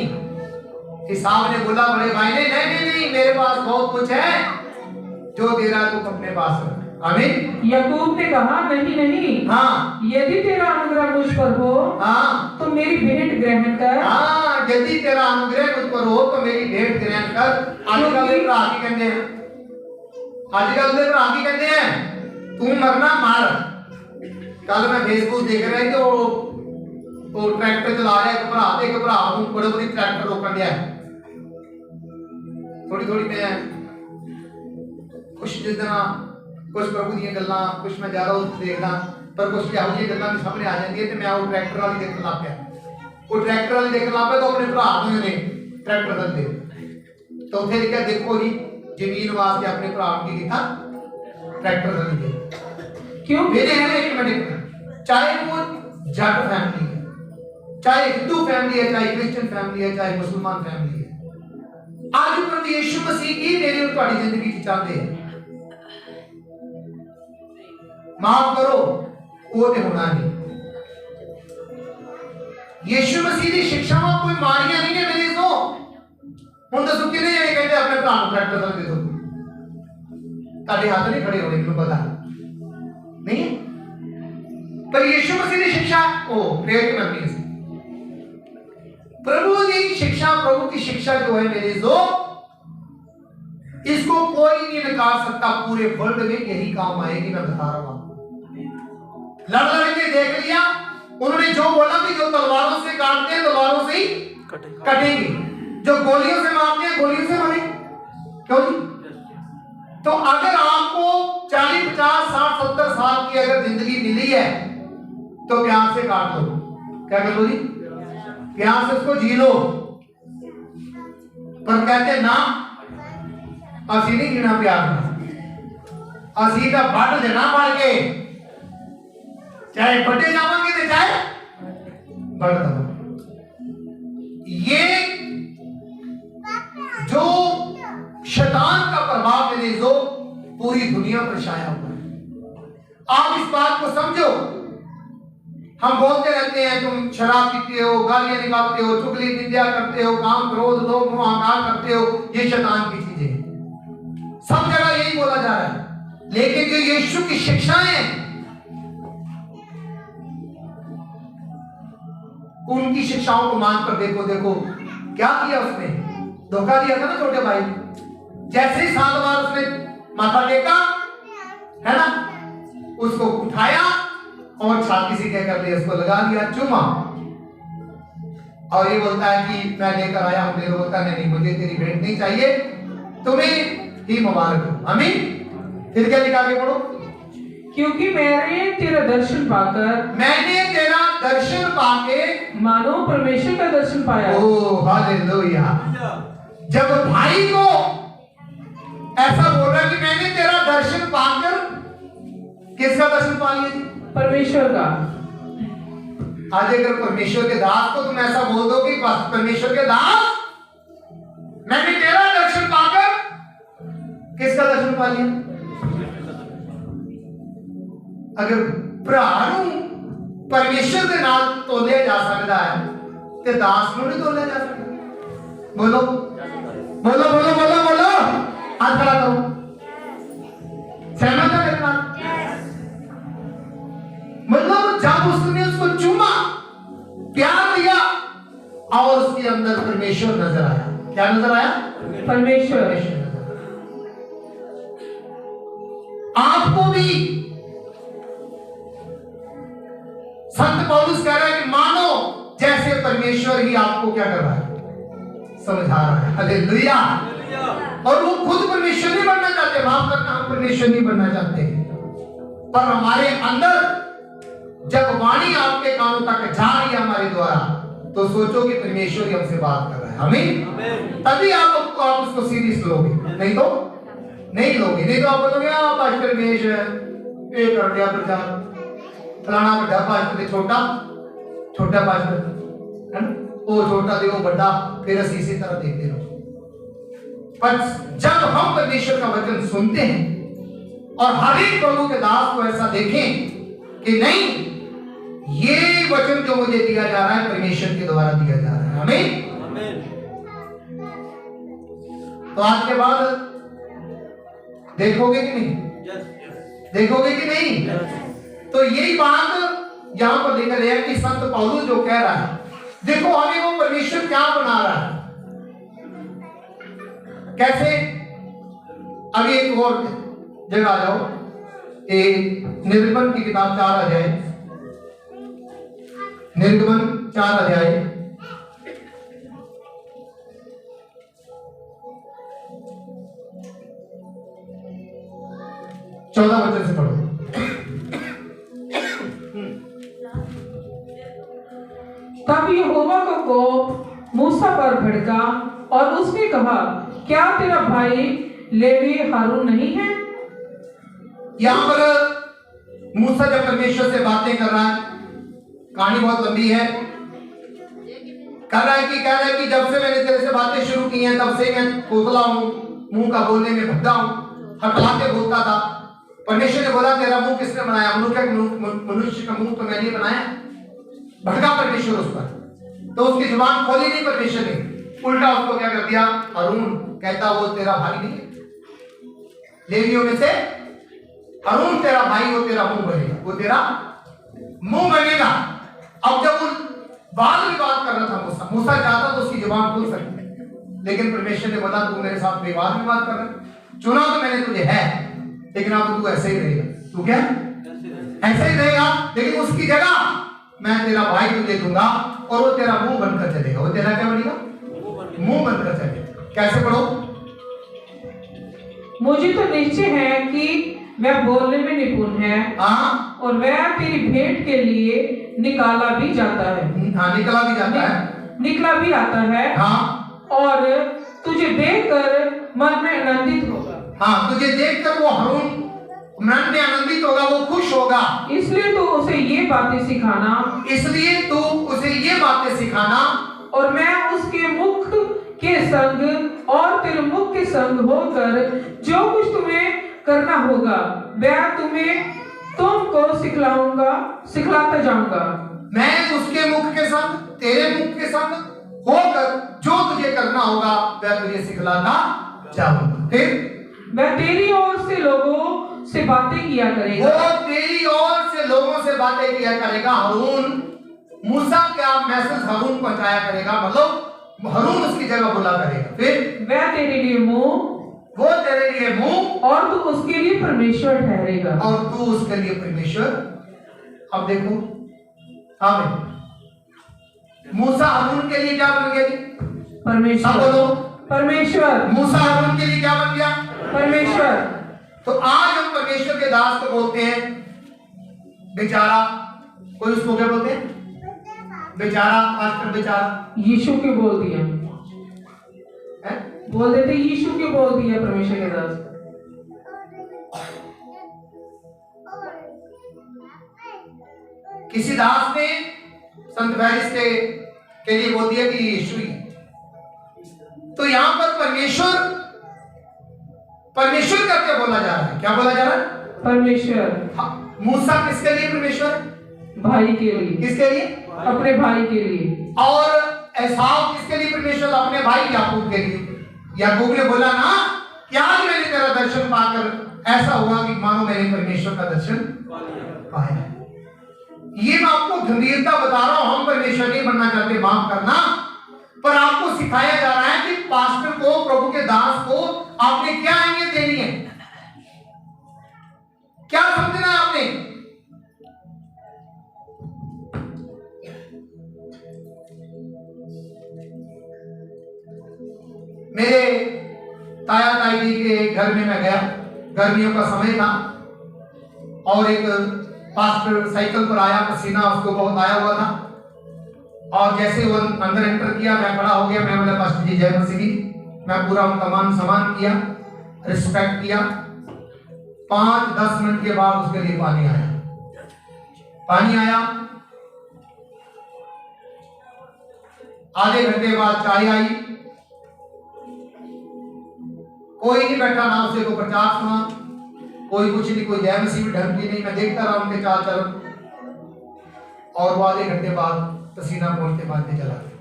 एसाव ने बोला बड़े भाई ने, नहीं, मेरे पास बहुत कुछ है, जो दे रहा तुम अपने पास रख। आमीन। याकूब ने कहा, नहीं, हाँ, यदि तेरा अनुग्रह मुझ पर हो, हाँ, तो मेरी भेंट ग्रहण कर। हाँ, यदि तेरा अनुग्रह मुझ पर हो तो मेरी भेंट ग्रहण कर। आजकल दे भरा की कहते हैं, तू मरना मार। कल मैं फेसबुक देख रहा है तो वो ट्रैक्टर चला रहा है, एक भरा बड़े बड़ी ट्रैक्टर रोकन दिया है। थोड़ी मैं कुछ कुछ प्रभु दी गल्लां कुछ मैं ज्यादा देखदा, पर कुछ क्या होगी गल्लां भी सामने आ जाती है। तो मैं वो ट्रैक्टर वाली देखने लग गया, वो ट्रैक्टर वाली देखने लग गया तो अपने भरा ने ट्रैक्टर दे तो उसे लिखा, देखो जी जमीन वास्ते अपने भरा की लिखा ट्रैक्टर दे। क्यों? मेरे है एक मिनट, चाहे वो जट फैमिली है, चाहे हिंदू फैमिली है, चाहे क्रिश्चियन फैमिली है, चाहे मुसलमान फैमिली है, आज प्रभु यीशु मसीह की मेरी और तुम्हारी जिंदगी च चाहते हैं। माफ करो, वो ते होना नहीं। यीशु मसीह की शिक्षा में कोई मारियां नहीं है मेरे को। हुण दसो किने ये कहते अपने भरा को ट्रैक्टर दे दो, ताड़े हाथ नहीं खड़े होने, मैनूं पता नहीं है। पर यीशु मसीह की शिक्षा ओ प्रेरित करनी है। प्रभु की शिक्षा, प्रभु की शिक्षा जो है मेरे जो, इसको कोई नहीं नकार सकता। पूरे वर्ल्ड में यही काम आएगी, मैं बता रहा हूं। लड़ के देख लिया उन्होंने, जो बोला कि जो तलवारों से काटते हैं तलवारों से ही कटेंगे, जो गोलियों से मारते हैं गोलियों से मारेंगे। क्यों जी? तो अगर आपको 40, 50, 60, 70 साल की अगर जिंदगी मिली है तो प्यार से काट लो। क्या कर लो जी? प्यार से उसको जी लो। पर कहते ना, असी नहीं जीना प्यार में, असी का बट देना पड़ के, चाहे बटे जावांगे तो चाहे बढ़ दो। ये जो शैतान का प्रभाव मेरे जो पूरी दुनिया पर छाया हुआ है। आप इस बात को समझो। हम बोलते रहते हैं तुम शराब पीते हो, गालियां निकालते हो, चुगली निंदा करते हो, काम क्रोध लोभ मोह अहंकार करते हो, ये शैतान की चीजें हैं। सब जगह यही बोला जा रहा है। लेकिन जो यीशु की शिक्षाएं, उनकी शिक्षाओं को मानकर देखो क्या किया उसने। धोखा दिया था ना छोटे भाई। जैसे ही 7 बार उसने माथा टेका है ना, उसको उठाया और छाती से क्या कर लिया, उसको लगा लिया चुमा, और ये बोलता है कि मैं लेकर आया हूं। मेरे बोलता नहीं, मुझे तेरी भेंट नहीं चाहिए, तुम्हें ही मुबारक हो। आमीन। फिर क्या लिखा, आगे पढ़ो। क्योंकि मैंने तेरा दर्शन पाके मानो परमेश्वर का दर्शन पाया। Oh hallelujah. जब भाई को ऐसा बोल रहा कि मैंने तेरा दर्शन पाकर, किसका दर्शन पा लिया? परमेश्वर का। आज अगर परमेश्वर के दास को तुम ऐसा बोल दो कि परमेश्वर के दास मैंने तेरा दर्शन पाकर, किसका दर्शन पा लिया? अगर भरा परमेश्वर के नाल तोलिया जा सकता है तो दास को नहीं तोलिया जा सकता। बोलो बोलो बोलो बोलो बोलो, हाथ खड़ा करो। सहमत है मेरे नाल? मतलब जब उसने उसको चूमा, प्यार दिया और उसके अंदर परमेश्वर नजर आया। क्या नजर आया? परमेश्वर। आपको भी संत पौलुस कह रहा है कि मानो जैसे परमेश्वर ही आपको क्या कर रहा है, समझा रहा है। हालेलुया। और वो खुद परमेश्वर नहीं बनना चाहते, माफ करना, हम परमेश्वर नहीं बनना चाहते, पर हमारे अंदर जब वाणी आपके कानों तक जा रही है हमारे द्वारा, तो सोचो कि परमेश्वर ही हमसे बात कर रहा है। हमें तभी आप उसको सीरियस लोगे, नहीं तो नहीं लोगे। नहीं तो आप बोलोगे पास्टर रमेश ये कर दिया प्रचार, फलाना बड़ा पास्टर, छोटा छोटा पास्टर है ना, वो छोटा दे वो बड़ा, फिर ਅਸੀਂ इसी तरह देखते रहो। पर जब हम परमेश्वर का वचन सुनते हैं और हर एक प्रभु के दास को ऐसा देखें कि नहीं, ये वचन जो मुझे दिया जा रहा है परमेश्वर के द्वारा दिया जा रहा है। आमीन। तो आज के बाद देखोगे कि नहीं? देखोगे कि नहीं? तो यही बात यहां पर लिखा गया कि संत पौलुस जो कह रहा है, देखो हमें वो परमेश्वर क्या बना रहा है, कैसे। अभी एक और जगह आ जाओ, निर्गमन की किताब 4 अध्याय, निर्गमन 4 अध्याय 14 वचन से पढ़ो। तब यहोवा का कोप मूसा पर भड़का और उसने कहा, क्या तेरा भाई लेवी हारून नहीं है? यहां पर मूसा जब परमेश्वर से बातें कर रहा है, कहानी बहुत लंबी है, कह रहा है कि जब से मैंने तेरे से बातें शुरू की हैं तब से मैं खोखला हूं, मुंह का बोलने में भद्दा हूं, हकलाते बोलता था। परमेश्वर ने बोला तेरा मुंह किसने बनाया? मनुष्य का मुंह तो मैंने बनाया। भड़का परमेश्वर उस पर, तो उसकी जुबान खोली नहीं परमेश्वर ने, उल्टा उसको क्या कर दिया? हारून कहता वो तेरा भाई नहीं है, लेवियों में से हारून तेरा भाई, वो तेरा मुंह बनेगा, वो तेरा मुंह बनेगा। अब जब वो बाद में बात कर रहा था मूसा चाहता तो उसकी जुबान खुल सकती, लेकिन परमेश्वर ने बोला तू मेरे साथ विवाद में बात कर रहा है, चुना तो मैंने तुझे है, लेकिन अब तू ऐसे ही रहेगा। तू क्या ऐसे ही रहेगा, लेकिन उसकी जगह मैं तेरा भाई तुझे दूंगा और वो तेरा मुंह बनकर चलेगा। वो तेरा क्या बनेगा? मुंह बनकर चलेगा। कैसे पढ़ो? मुझे तो निश्चय है कि वह बोलने में निपुण है, हाँ, और वह तेरी भेंट के लिए निकाला भी जाता है। हाँ, निकला भी जाता है, निकला भी आता है। हाँ, और तुझे देखकर मन में आनंदित होगा। हाँ, तुझे देखकर वो हारून मन में आनंदित होगा, वो खुश होगा। इसलिए तो उसे ये बातें सिखाना, इसलिए तो उसे ये बातें सिखाना, और मैं उसके मुख के संग और तेरे मुख के संग होकर जो कुछ तुम्हें करना होगा वह तुमको सिखलाता जाऊंगा। मैं उसके मुख के संग तेरे मुख के संग होकर जो तुझे करना होगा वह तुझे सिखलाता जाऊंगा। फिर वह तेरी ओर से लोगों से बातें किया करेगा। वो तेरी ओर से लोगों से बातें किया करेगा। हारून मूसा क्या मैसेज हारून पहुंचाया करेगा, मतलब हारून उसकी जगह बोला करेगा। फिर वह तेरे लिए मुंह, वो तेरे लिए मुंह, और तू उसके लिए परमेश्वर ठहरेगा। और तू उसके लिए परमेश्वर। अब देखो, आमीन। मूसा हारून के लिए क्या बन गया? परमेश्वर। बोलो परमेश्वर। मूसा हारून के लिए क्या बन गया? परमेश्वर। तो आज हम परमेश्वर के दास को बोलते हैं बेचारा। कोई उसको क्या बोलते हैं? बेचारा, पास्टर बेचारा। यीशु के बोल दिया है? बोल देते यीशु के बोल दिया परमेश्वर के दास। किसी दास ने संत फैरिस के लिए बोल दिया कि यीशु ही। तो यहां पर परमेश्वर करके बोला जा रहा है। क्या बोला जा रहा है? परमेश्वर। मूसा किसके लिए परमेश्वर? भाई के लिए, किसके लिए? अपने भाई के लिए। और एसाव किसके लिए परमेश्वर? अपने भाई याकूब के लिए। याकूब ने बोला ना कि आज मैंने तेरा दर्शन पाकर ऐसा हुआ कि मानो मैंने परमेश्वर का दर्शन पाया। ये मैं आपको गंभीरता बता रहा हूं, हम परमेश्वर नहीं बनना चाहते, माफ करना, पर आपको सिखाया जा रहा है कि पास्टर को, प्रभु के दास को आपने क्या अहमियत देनी है, क्या समझना है आपने। मेरे ताया ताई जी के घर में मैं गया, गर्मियों का समय था, और एक पास्टर साइकिल पर आया, पसीना उसको बहुत आया हुआ था, और जैसे वो अंदर एंटर किया, मैं खड़ा हो गया, मैं बोला पास्टर जी जय मसीह की। मैं पूरा उनका मान सम्मान किया, रिस्पेक्ट किया। 5-10 मिनट के बाद उसके लिए पानी आया, पानी आया। आधे घंटे बाद चाय आई, कोई नहीं बैठा, ना उसे को प्रचार सुना, कोई कुछ नहीं, कोई जय मसीह ढंग की नहीं। मैं देखता रहा उनके चाल चलन, और वो आधे घंटे बाद पसीना पहुंचते पहुंचते चला गया।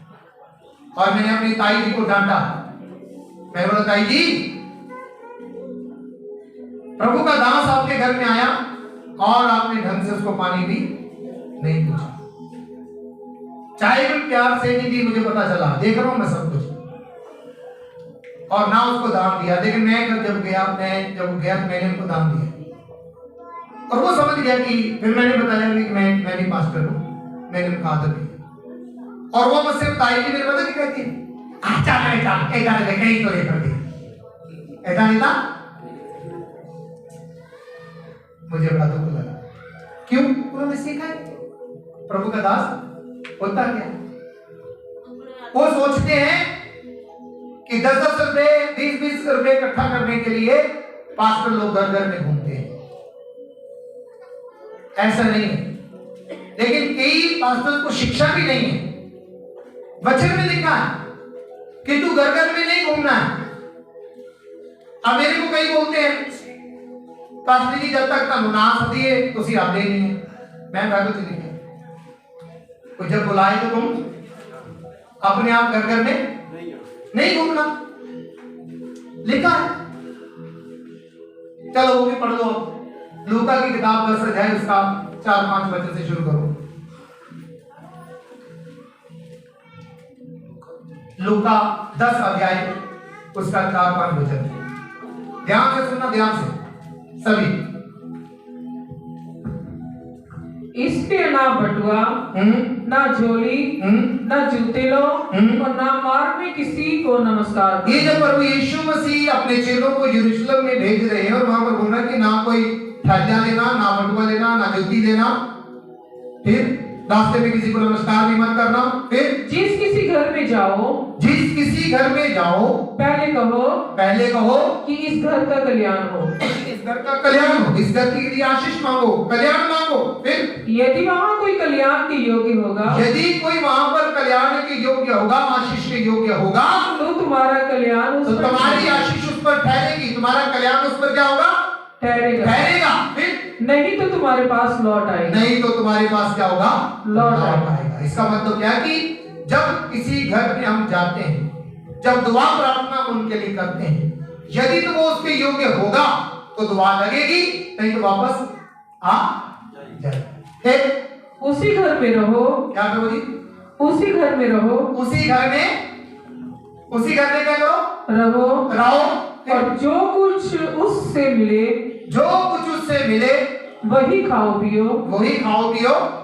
और मैंने अपनी ताई जी को डांटा, मैं बोला ताई जी, प्रभु का दास आपके घर में आया और आपने ढंग से उसको पानी भी नहीं पूछा, चाय भी प्यार से नहीं दी, मुझे पता चला, देख रहा हूं मैं सब कुछ, और ना उसको दान दिया। लेकिन मैं जब गया तो मैंने उनको दान दिया, और वो समझ गया कि, फिर मैंने बताया कि मैं भी पास्टर हूं, मैंने उनका आदर किया। और वो मुझसे ताई जी मेरे मदद कहती है, अच्छा बेटा ऐसा नहीं तो लेकर दे, ऐसा नहीं था। मुझे बड़ा दुख लगा, क्यों? उन्होंने सीखा है प्रभु का दास होता क्या। वो सोचते हैं कि 10-10 रुपए 20-20 रुपए इकट्ठा करने के लिए पास्टर लोग घर घर में घूमते हैं, ऐसा नहीं है। लेकिन कई पास्टर को शिक्षा भी नहीं है। वचन में लिखा है कि तू घर घर में नहीं घूमना है। अब मेरे को कई बोलते हैं पास्टर जी जब तक तुम ना सदिए तुसी आते नहीं है। मैं बाइबल से लिखा तो जब बुलाए तो तुम अपने आप घर घर में नहीं घूमना, लिखा है। चलो वो भी पढ़ लो, लूका की किताब 10 अध्याय उसका 4-5 वचन से शुरू करो। लूका 10 अध्याय उसका 4-5 वचन, ध्यान से सुनना, ध्यान से सभी। इसलिए ना बटुआ, ना झोली, ना जूते लो, और ना मार्ग में किसी को नमस्कार करो। ये जब प्रभु यीशु मसीह अपने चेलों को यरूशलेम में भेज रहे हैं, और वहां पर बोल रहा है कि ना कोई थैला लेना, ना बटुआ लेना, ना जूती लेना, फिर रास्ते में किसी को नमस्कार भी मत करना, फिर जिस किसी घर में जाओ, पहले कहो कि इस घर का कल्याण हो, इस घर का कल्याण हो, इस घर के लिए आशीष मांगो, कल्याण मांगो। फिर यदि वहां कोई कल्याण के योग्य होगा, यदि कोई वहां पर कल्याण के योग्य होगा, आशीष के योग्य होगा, तो तुम्हारा कल्याण उस तो पर तुम्हारी आशीष उस पर ठहरेगी, तुम्हारा कल्याण उस पर क्या होगा? ठहरेगा। फिर नहीं तो तुम्हारे पास लौट आएगा, नहीं तो तुम्हारे पास क्या होगा? लौट आएगा। इसका मतलब क्या है कि जब किसी घर में हम जाते हैं, जब दुआ प्रार्थना उनके लिए करते हैं, यदि तो वो उसके योग्य होगा तो दुआ लगेगी, नहीं तो वापस आ जाए। उसी घर में रहो, क्या करो जी? उसी घर में रहो, उसी घर में क्या करो? रहो। और जो कुछ उससे मिले वही खाओ पियो,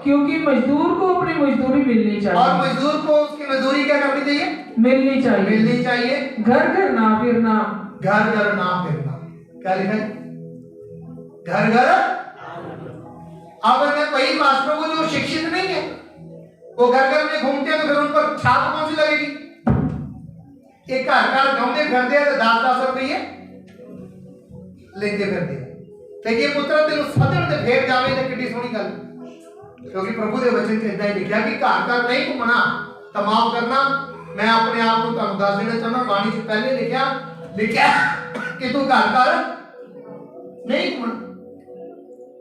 क्योंकि मजदूर को अपनी मजदूरी मिलनी चाहिए, और मजदूर को उसकी मजदूरी क्या करनी चाहिए? मिलनी चाहिए। घर घर ना फिरना, क्या लिखा है? घर। अब अगर कई पास्टरों को जो शिक्षित नहीं है, वो घर में घूमते हैं, तो फिर उन पर छाप कौन सी लगेगी? एक घर घूमने फिरते हैं तो 10-10 रुपये लेते फिरते हैं। देखिए पुत्र तेन सदन ते फेर जावे ते कितनी सोहनी गल, क्योंकि प्रभु दे वचन च इदां ही लिखा कि घर नहीं घूमना, तमाम करना। मैं अपने आप को तुहानू दस देना चाहना, बाणी से पहले लिखा कि तू घर नहीं घूमना।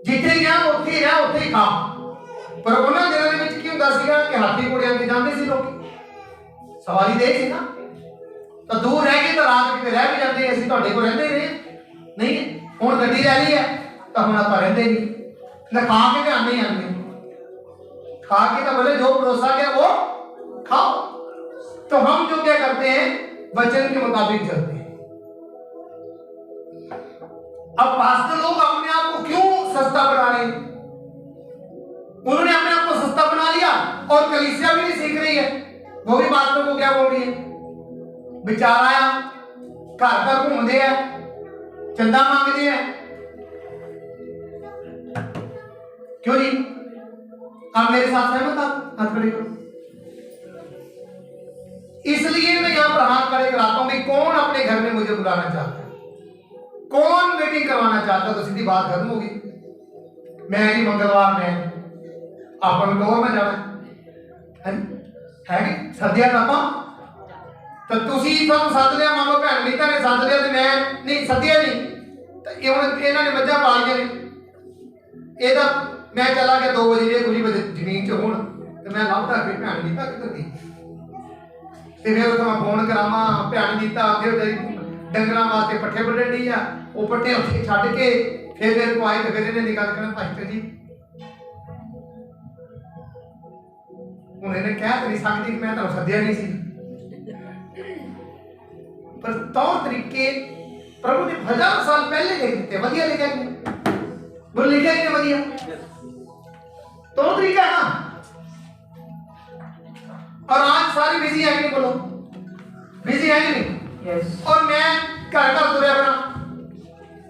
ਜਿੱਥੇ ਗਿਆ ਉੱਥੇ ਹੀ ਰਹਿ, ਉੱਥੇ ਹੀ ਖਾ। ਪਰ ਉਹਨਾਂ ਦਿਨਾਂ ਦੇ ਵਿੱਚ ਕੀ ਹੁੰਦਾ ਸੀਗਾ ਕਿ ਹਾਥੀ ਘੋੜਿਆਂ ਤੇ ਜਾਂਦੇ ਸੀ ਲੋਕ, ਸਵਾਰੀ ਦੇ ਸੀ ਨਾ, ਤਾਂ ਦੂਰ ਰਹਿ ਕੇ ਤਾਂ ਰਾਤ ਕਿਤੇ ਰਹਿ ਵੀ ਜਾਂਦੇ। ਅਸੀਂ ਤੁਹਾਡੇ ਕੋਲ ਰਹਿੰਦੇ ਰਹੇ ਨਹੀਂ, ਹੁਣ ਗੱਡੀ ਲੈ ਲਈ ਹੈ ਤਾਂ ਹੁਣ ਆਪਾਂ ਰਹਿੰਦੇ नहीं, ना खा के तो आने ही आने, खा के तो बोले जो परोसा गया वो खाओ। तो हम जो क्या करते हैं वचन के मुताबिक चलते हैं। अब पास्टर लोग अपने आप को क्यों सस्ता बना रहे हैं? उन्होंने अपने आप को सस्ता बना लिया और कलीसिया भी नहीं सीख रही है। वो भी पास्टर को क्या बोल रही है, बेचारा आया घर घर घूमते हैं, चंदा मांगते हैं, क्यों नहीं? आप मेरे साथ सहमत, आप हाथ खड़े करो। इसलिए मैं यहां पर हाथ खड़े कराता हूं कि कौन अपने घर में मुझे बुलाना चाहता है, कौन मीटिंग करवाना चाहता है, तो सीधी बात खत्म होगी। मैं जी मंगलवार में अपन डोर में जाना है कि सद्या ना पा तो तुसी सब सद लिया, मान लो भैन नीता ने सद लिया तो मैं नहीं सद्या नहीं, तो इन्होंने मज्जा पालियां ने, ये तो मैं चला गया 2 बजे खुली जमीन च हूं, तो मैं लभदा फिर भैन नीता किधर गई, ते फिर मैं फोन करावां भैन नीता आगे डंगरां वास्ते पट्ठे बड्ढण दी आ, वो पट्ठे उत्थे छड्ड के फिर मेरे को आए तो फिर इन्हें गल करना पास्टर जी उन्हें कह तो नहीं सकती कि मैं तुहानूं सद्दिया नहीं सी, पर तौर तरीके प्रभु ने 1000 साल पहले लिख दिते, वधिया लिखा कि बोल लिखा कि वधिया तौर तरीका है ना। और आज सारी बिजी है कि नहीं, बोलो बिजी है कि नहीं? यस। और मैं घर घर तुरया फिरा,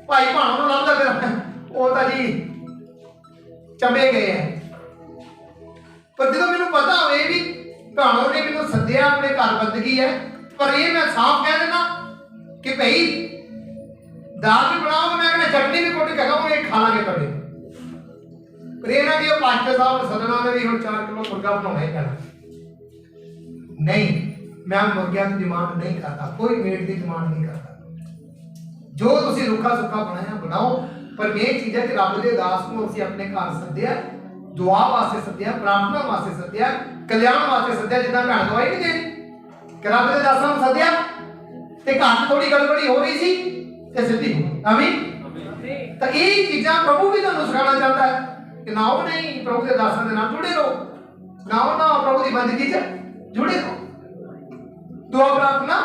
भाई भाणों नूं लभदा फिरा, वो तो जी चंबे गए हैं। पर जो मैनूं पता होवे भी भाणों ने मैनूं सद्दिया अपने घर बंदगी है, पर ये मैं साफ कह देना कि भाई दाल भी बनाओ, मैं कहना चटनी भी कुट के खाऊं, ये खा लांगे कभी। पर ये ना कि पास्टर साहब सदना ने भी 4 किलो मुर्गा बनाना ही पैना नहीं, मैं मुर्गियां की डिमांड नहीं करता, कोई मीट की डिमांड नहीं करता, जो तुसी रुखा सुखा बनाया बनाओ। पर ये चीज है कि रब दे दास को ਅਸੀਂ अपने घर सद्दिया, दुआ वास्ते सद्दिया, प्रार्थना वास्ते सद्दिया, कल्याण वास्ते सद्दिया। जिदा भैन दवाई नहीं देनी कि रब दे दासां ਨੂੰ सद्दिया ते घर थोड़ी गड़बड़ी हो रही सी ते सिद्धि हो गई। आमीन। तो ये चीज़ां प्रभु भी तुहानूं सिखाना चाहता है कि ना हो नहीं प्रभु के दासां दे नाल जुड़े रहो, ना हो ना प्रभु की बंदगी च जुड़े रहो, दुआ प्रार्थना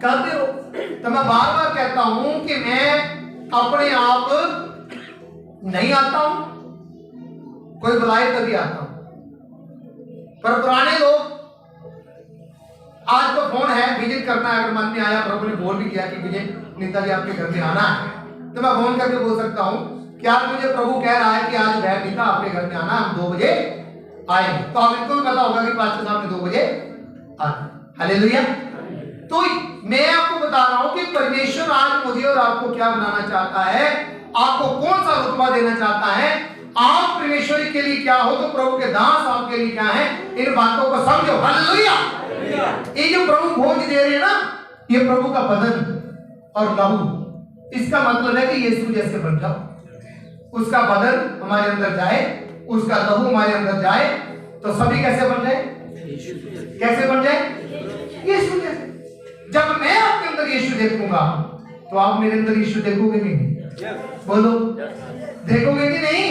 करते रहो। तो मैं बार बार कहता हूं कि मैं अपने आप नहीं आता हूं, कोई बुलाए तभी आता हूं। पर पुराने लोग, आज तो फोन है, विजिट करना है, अगर मन में आया, प्रभु ने बोल भी किया कि मुझे नीता जी आपके घर में आना है, तो मैं फोन करके बोल सकता हूं कि आज मुझे प्रभु कह रहा है कि आज बहन नीता आपके घर में आना, हम 2 बजे आएंगे। तो आप इनको भी पता होगा कि पास्टर साहब ने 2 बजे आना। हालेलुया। तो मैं आपको बता रहा हूं कि परमेश्वर आज मुझे और आपको क्या बनाना चाहता है, आपको कौन सा रुतबा देना चाहता है। आप परमेश्वर के लिए क्या हो तो प्रभु के दास आपके लिए क्या है, इन बातों को समझो। हालेलुया। ये जो प्रभु भोज दे रहे हैं ना, ये प्रभु का बदन और लहू, इसका मतलब है कि यीशु जैसे बन जाओ, उसका बदन हमारे अंदर जाए, उसका लहू हमारे अंदर जाए, तो सभी कैसे बन जाए, कैसे बन जाए, यीशु जैसे। जब मैं आपके अंदर यीशु देखूंगा तो आप मेरे अंदर यीशु देखोगे नहीं? बोलो, देखोगे कि नहीं?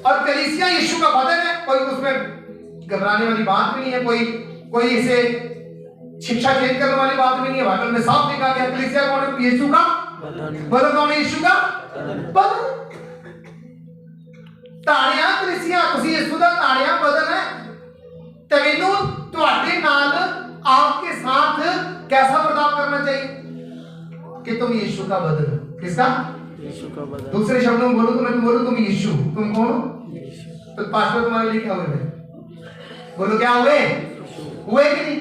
और कलीसिया यीशु का बदन है, कोई उसमें घबराने वाली बात भी नहीं है, कोई इसे शिक्षा चेंज करने वाली बात भी नहीं है। बाइबल में साफ लिखा गया कलीसिया कौन है, यीशु का बदन कौन है, यीशु का बदन। ताड़ियां कलीसिया, तुसी यीशु दा ताड़ियां बदन है। ते मैनू तुहाडे नाल आपके साथ कैसा बर्ताव करना चाहिए कि तुम यीशु का बदन हो। किसका? यीशु का बदन। दूसरे शब्दों में बोलो तो मैं बोलूं तुम यीशु, तुम कौन हो? तो पास्टर तुम्हारे लिए क्या हुए? बोलो क्या हुए? हुए कि नहीं?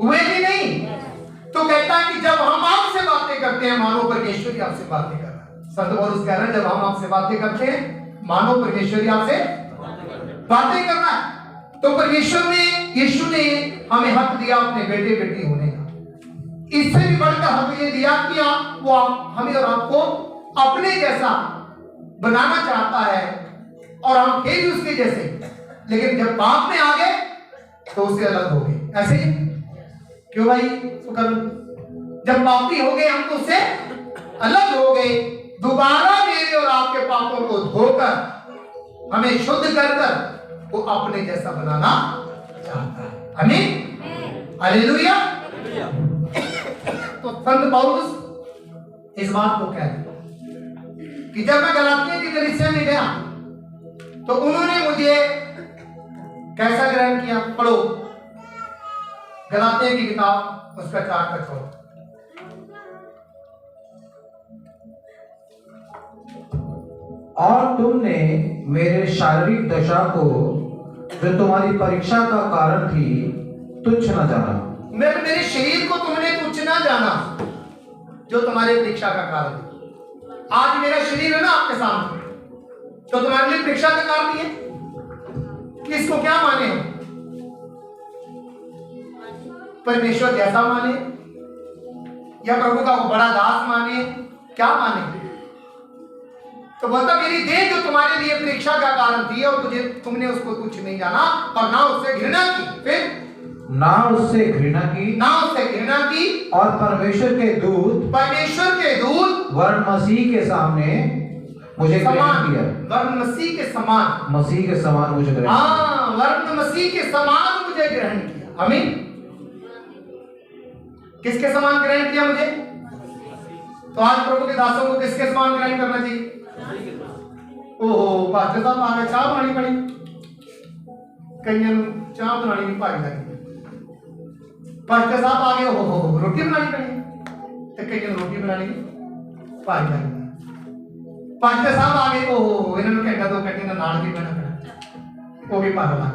हुए कि नहीं? तो कहता है कि जब हम आपसे बातें करते हैं मानो परमेश्वर ही आपसे बातें कर रहा है। संत पौलुस कह रहे हैं जब हम आपसे बातें करते हैं मानो परमेश्वर ही आपसे बातें कर रहा है। तो परमेश्वर ने, यीशु ने हमें हक दिया अपने बेटे बेटी होने का। इससे भी बढ़कर हक ये दिया कि वो हमें और आपको अपने जैसा बनाना चाहता है और हम थे भी उसके जैसे, लेकिन जब पाप में आ गए तो उससे अलग हो गए। ऐसे ही क्यों भाई? तो कर, जब पापी हो गए हम तो उससे अलग हो गए। दोबारा मेरे और आपके पापों को धोकर हमें शुद्ध कर कर वो अपने जैसा बनाना चाहता है। आमीन, हालेलुया। तो संत पौलुस इस बात को कहते हैं कि जब मैं गलातिया की कलीसिया में गया तो उन्होंने मुझे कैसा ग्रहण किया? पढ़ो गलातिया की किताब, उसका 4 का 14। और तुमने मेरे शारीरिक दशा को, जो तुम्हारी परीक्षा का कारण थी, तुच्छ न जाना। मेरे शरीर को तुमने तुच्छ न जाना जो तुम्हारे परीक्षा का कारण है। आज मेरा शरीर है ना आपके सामने, तो तुम्हारे लिए परीक्षा का कारण है कि इसको क्या माने हो? परमेश्वर जैसा माने या प्रभु का वो बड़ा दास माने? क्या माने? तो बोलता मेरी देह जो तुम्हारे लिए परीक्षा का कारण थी और तुमने उसको तुच्छ नहीं जाना और ना उससे घृणा की। फिर ना उससे घृणा की, ना उससे घृणा की, और परमेश्वर के दूत वर्ण मसीह के सामने मुझे ग्रहण किया। वर्ण मसीह के समान, मसीह के समान मुझे ग्रहण, हाँ, वर्ण मसीह के समान मुझे ग्रहण किया। आमीन। किसके समान ग्रहण किया मुझे? तो आज प्रभु के दासों को किसके समान ग्रहण करना चाहिए? ओहो, पास्टर साहब आ गए, चाह बनानी पड़ी, कईयां चाह बनानी नहीं भारी लगी। पास्टर साहब आ गए, ओहो रोटी बनानी पड़ी, तो कईयां रोटी बनानी भारी लगी। पास्टर साहब आ गए, ओहो इन्होंने घंटा 2 घंटे नाल भी बना पड़ा, वो भी भारा लग।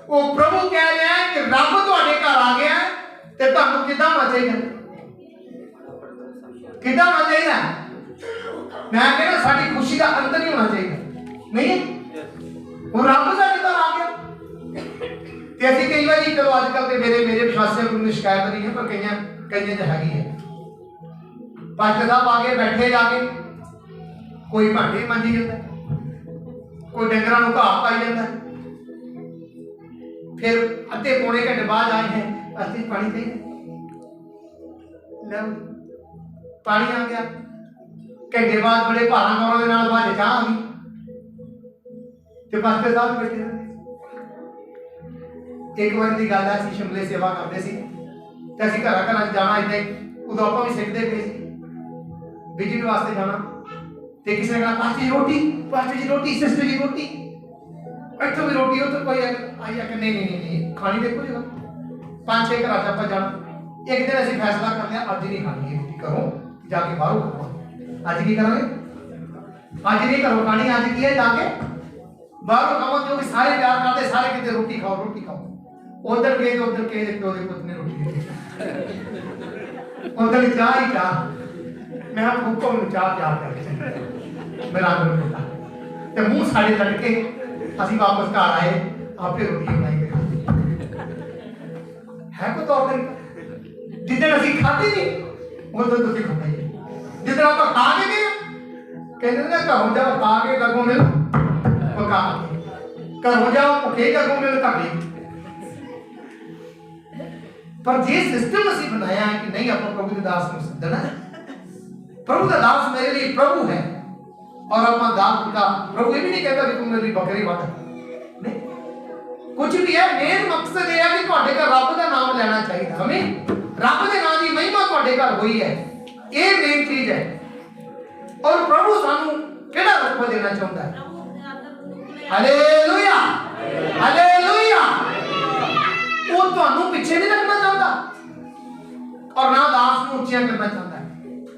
वो प्रभु कह रहे हैं कि रब तुहाडे घर आ गया ते तुहानू किदां होना चाहिए? किदां होना चाहिए? मैं कहना साडी खुशी का अंत नहीं होना चाहिए। नहीं वो रब साडे घर आ गया ते असि कई बार चलो आजकल ते मेरे विश्वासियों को शिकायत नहीं है, पर कईयां च हैगी है। पास्टर साहब आ गए, बैठे जाके कोई भांडे मांजी जाता, कोई डंगरां नूं घाह पाई जाता, फिर अद्धे पौने घंटे बाद आए हैं अस्ती पानी चाहिए, पानी आ गया। घंटे बाद बड़े भारा कौरों के नाल बाजे चाह आ गई ते पास्टर साहब बैठे रहंदे। एक बार की गल है, शिमले सेवा करते सी ते असीं घर घर जाना, इदां उदों आपां भी सिੱਖਦੇ पए सी विजिट वास्ते जाना, ते किसी ने कहा पास्टर जी रोटी, सिस्टर जी रोटी, इत्थों भी रोटी, उधर कोई आई आके नहीं खानी देखो जी 5-6 घर आपां जाना। एक दिन असीं फैसला कर लिया अज नहीं खानी रोटी, घरों जाके बाहरों खाओ। अज की करेंगे? अज नहीं घरों खानी, अज की है जाके बाहरों खाओ, क्योंकि सारे प्यार करते, सारे कहते रोटी खाओ। उधर गए तो उधर कहे प्यो के पुत ने रोटी दी, उधर चाह ही चाह, मैं भूखों में चाह करके मेरा ते मुंह साड़े लटके असीं वापस घर आए, आपे रोटी बनाई के है कोई तौर तरीका? जिद्दन असीं खाधी नहीं उधर तुसीं खाई, जिद्दन आप खा के गए कहते ना घरों जाओ खा के लगों मिल पका के, घरों जाओ भुखे लगों मिल घाटे। पर जे सिस्टम असीं बनाया है कि नहीं आपां प्रभु के दास नूं सदना, प्रभु का दास मेरे लिए प्रभु है, और अपना दास का प्रभु ये भी नहीं कहता कि तुम मेरी बकरी वध नहीं, कुछ भी है। मेन मकसद ये है कि तुहाडे घर रब का नाम लेना चाहिए, हमें रब के नाम की महिमा तुहाडे घर हुई है, ये मेन चीज है। और प्रभु सानू केड़ा रुतबा देना चाहता है? Hallelujah, hallelujah. वो तुहानू पीछे नहीं रखना चाहता और ना दास नूं ऊंचा करना चाहता है,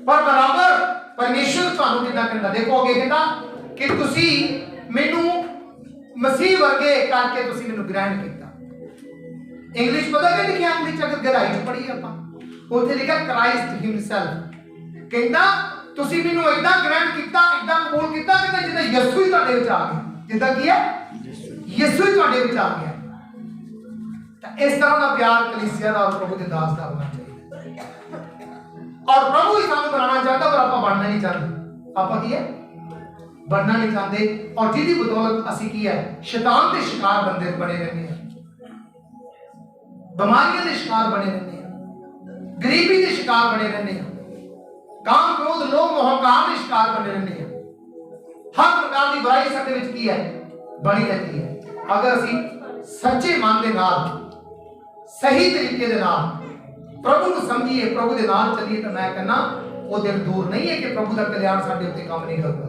पर बराबर परमेश्वर तुहानू किदां करदा। देखो अगे कहता कि तुसी मैनू मसीह वर्गे करके तुसी मैनू ग्रहण किया। इंग्लिश पता क्या लिखिया? इंग्लिश अगर गहराई च पढ़ी आपां उत्थे लिखा क्राइस्ट हिमसेल्फ, कहंदा तुसी मैनू इदां ग्रहण किया, इदां कबूल किया कि जिद्दां यीशु ही तुहाडे विच आ गया। जिद्दां की है? यीशु ही तुहाडे विच आ गया। इस तरह का प्यार कलीसिया का और प्रभु के दास का होना चाहिए, और प्रभु ही सानू बनाना चाहता, पर आप बनना नहीं चाहते। आप की है बनना नहीं चाहते और जिहदी बदौलत असी की है शैतान के शिकार बने रहने हैं, बीमारियों के शिकार बने रहने हैं, गरीबी के शिकार बने रहने हैं, काम क्रोध लोभ मोह काम के शिकार बने रहने हैं। हर प्रकार की बुराई साडे विच की है बनी रहती है। अगर असी सच्चे मन के नाल सही तरीके दे नाल प्रभु को समझिए, प्रभु के नाल चलिए, तो मैं कहना वो दिन दूर नहीं है कि प्रभु का कल्याण साडे उत्ते काम नहीं करता,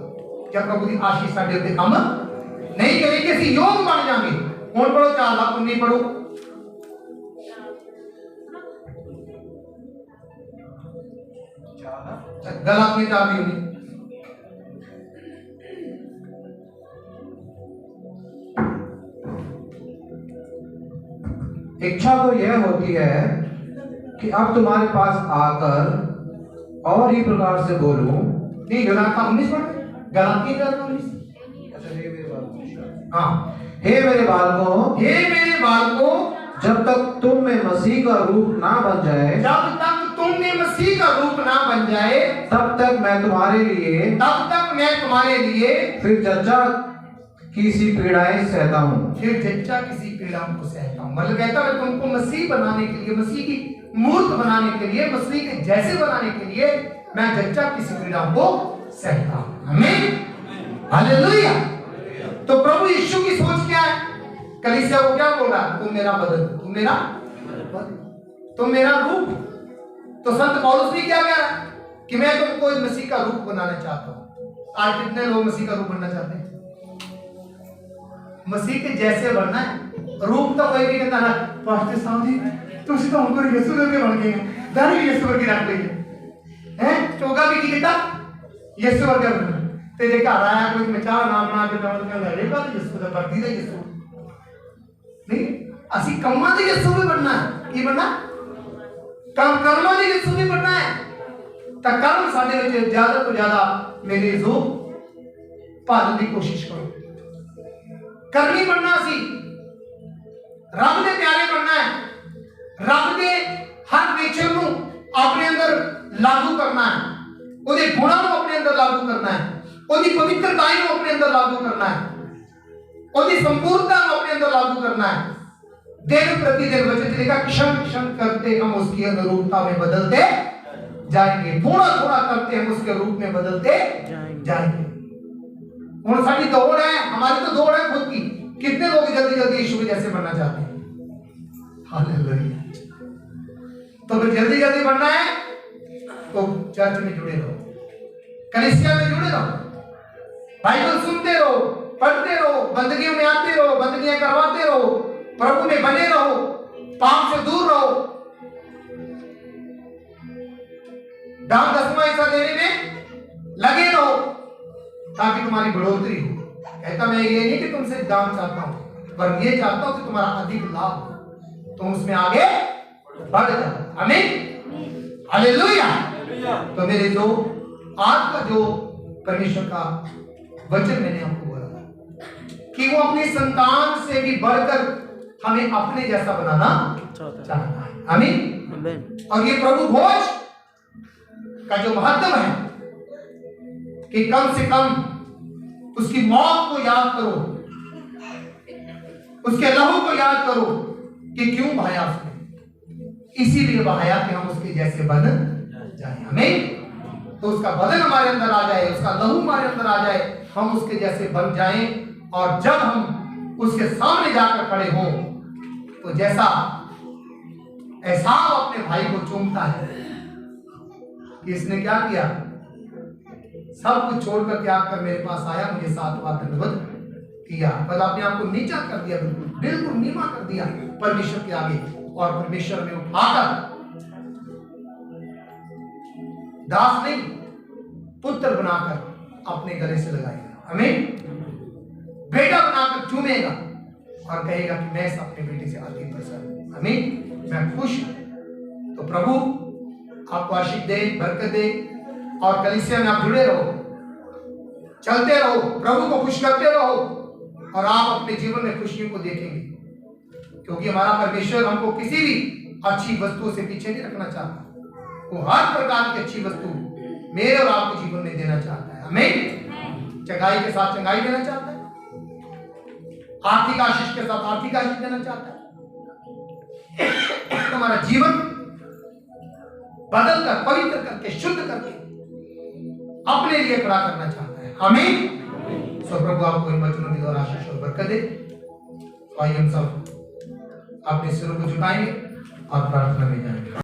क्या प्रभु की आशीष साडे उत्ते काम नहीं करेगी, असी योग बन जाएंगे। हुण पढ़ो 4:19 पढ़ो। गलातियों 4:19। इच्छा तो यह होती है कि अब तुम्हारे पास आकर और ही प्रकार से बोलूं। नहीं, गलातियों 19 पढ़, गलातियों 4:19। हाँ, हे मेरे बालकों, हे मेरे बालकों, जब तक तुम में मसीह का रूप ना बन जाए, जब तक तुम में मसीह का रूप ना बन जाए, तब तक मैं तुम्हारे लिए फिर जच्चा की सी पीड़ाएं सहता हूँ। फिर जच्चा किसी पीड़ाओं को सहता हूँ। मतलब कहता मैं तुमको मसीह बनाने के लिए, मसीह की मूर्त बनाने के लिए, मसीह के जैसे बनाने के लिए मैं जच्चा किसी पीड़ाओं को सहता हूँ। आमीन, हालेलुया। तो प्रभु यीशु की सोच क्या है? कलीसिया को क्या बोल रहा है? तुम मेरा बदन, तुम मेरा बदन, तुम मेरा रूप। तो संत पौलुस भी क्या कह रहा है कि मैं तुमको मसीह का रूप बनाना चाहता हूँ। आज कितने लोग मसीह का रूप बनना चाहते हैं? मसीह के जैसे बनना है। रूप तो कोई भी कहता ना, पास्टर साहब जी तुसी तो हमको यीशु करके बन गए हैं, दाढ़ी यीशु करके रख ली है, चोगा भी की कहता यीशु करके बनना। तेरे घर आया कोई मचा नाम बना के दवा का लड़ेगा तो यीशु का भर्ती दे यीशु नहीं, असि कम्मा दे यीशु भी बनना है। की बनना? काम कर्मा दे यीशु भी बनना है। ता कर्म साडे विच ज्यादा तो ज्यादा मेरे जो पालन की कोशिश करो, करनी बनना सी, रब दे प्यारे बनना है, रब दे हर नेचर नूं अपने अंदर लागू करना है, ओदे गुणां नूं अपने अंदर लागू करना है, ओदी पवित्रताई नूं अपने अंदर लागू करना है, ओदी संपूर्णता नूं अपने अंदर लागू करना है। दिन प्रतिदिन वचन चलेगा, क्षण क्षण करते हम उसकी अनुरूपता में बदलते जाएंगे, थोड़ा थोड़ा करते हम उसके रूप में बदलते जाएंगे। और साडी दौड़ है, हमारी तो दौड़ है खुद की। कितने लोग जल्दी जल्दी यीशु के जैसे बनना चाहते हैं? हालेलुया। तो फिर जल्दी जल्दी बनना है तो चर्च में जुड़े रहो, कलीसिया में जुड़े रहो, बाइबल सुनते रहो, पढ़ते रहो, बंदगियों में आते रहो, बंदगियां करवाते रहो, प्रभु में बने रहो, पाप से दूर रहो, दान दसवां हिस्सा देने में लगे रहो ताकि तुम्हारी बढ़ोतरी हो। कहता मैं ये नहीं कि तुमसे दान चाहता हूं, पर ये चाहता हूं कि तुम्हारा अधिक लाभ हो, तुम उसमें आगे बढ़ जाओ। आमीन, हालेलुया। तो मेरे जो आज का जो परमेश्वर का वचन मैंने आपको बोला कि वो अपनी संतान से भी बढ़कर हमें अपने जैसा बनाना चाहता है। आमीन। और ये प्रभु भोज का जो महत्व है कि कम से कम उसकी मौत को याद करो, उसके लहू को याद करो कि क्यों बहाया उसने, इसीलिए बहाया कि हम उसके जैसे बन जाए। आमीन। तो उसका बदन हमारे अंदर आ जाए, उसका लहू हमारे अंदर आ जाए, हम उसके जैसे बन जाएं। और जब हम उसके सामने जाकर खड़े हों तो जैसा एसाव अपने भाई को चूमता है कि इसने क्या किया, सब कुछ छोड़कर त्याग कर मेरे पास आया, मुझे 7 बार दंडवत किया, पर आपने आपको नीचा कर दिया, बिल्कुल नीमा कर दिया परमेश्वर के आगे, और परमेश्वर में उठाकर दास नहीं पुत्र बनाकर अपने गले से लगाएगा। आमीन। बेटा बनाकर चूमेगा और कहेगा कि मैं अपने बेटे से अति प्रसन्न हूं। आमीन। मैं खुश हूं। तो प्रभु आपको आशीष दे, बरकत दे, और कलीसिया में आप जुड़े रहो, चलते रहो, प्रभु को खुश करते रहो, और आप अपने जीवन में खुशियों को देखेंगे, क्योंकि हमारा परमेश्वर हमको किसी भी अच्छी वस्तु से पीछे नहीं रखना चाहता। वो हर प्रकार की अच्छी वस्तु मेरे और आपके जीवन में देना चाहता है। आमीन। चंगाई के साथ चंगाई देना चाहता है, आर्थिक आशीष के साथ आर्थिक आशीष देना चाहता है। हमारा जीवन बदल कर, पवित्र करके, शुद्ध करके अपने लिए खड़ा करना चाहता है। आमीन। सो प्रभु आपको इन वचनों की द्वारा आशीष और बरकत दे। तो आइए हम सब अपने सिरों को झुकाएंगे और प्रार्थना में जाएंगे।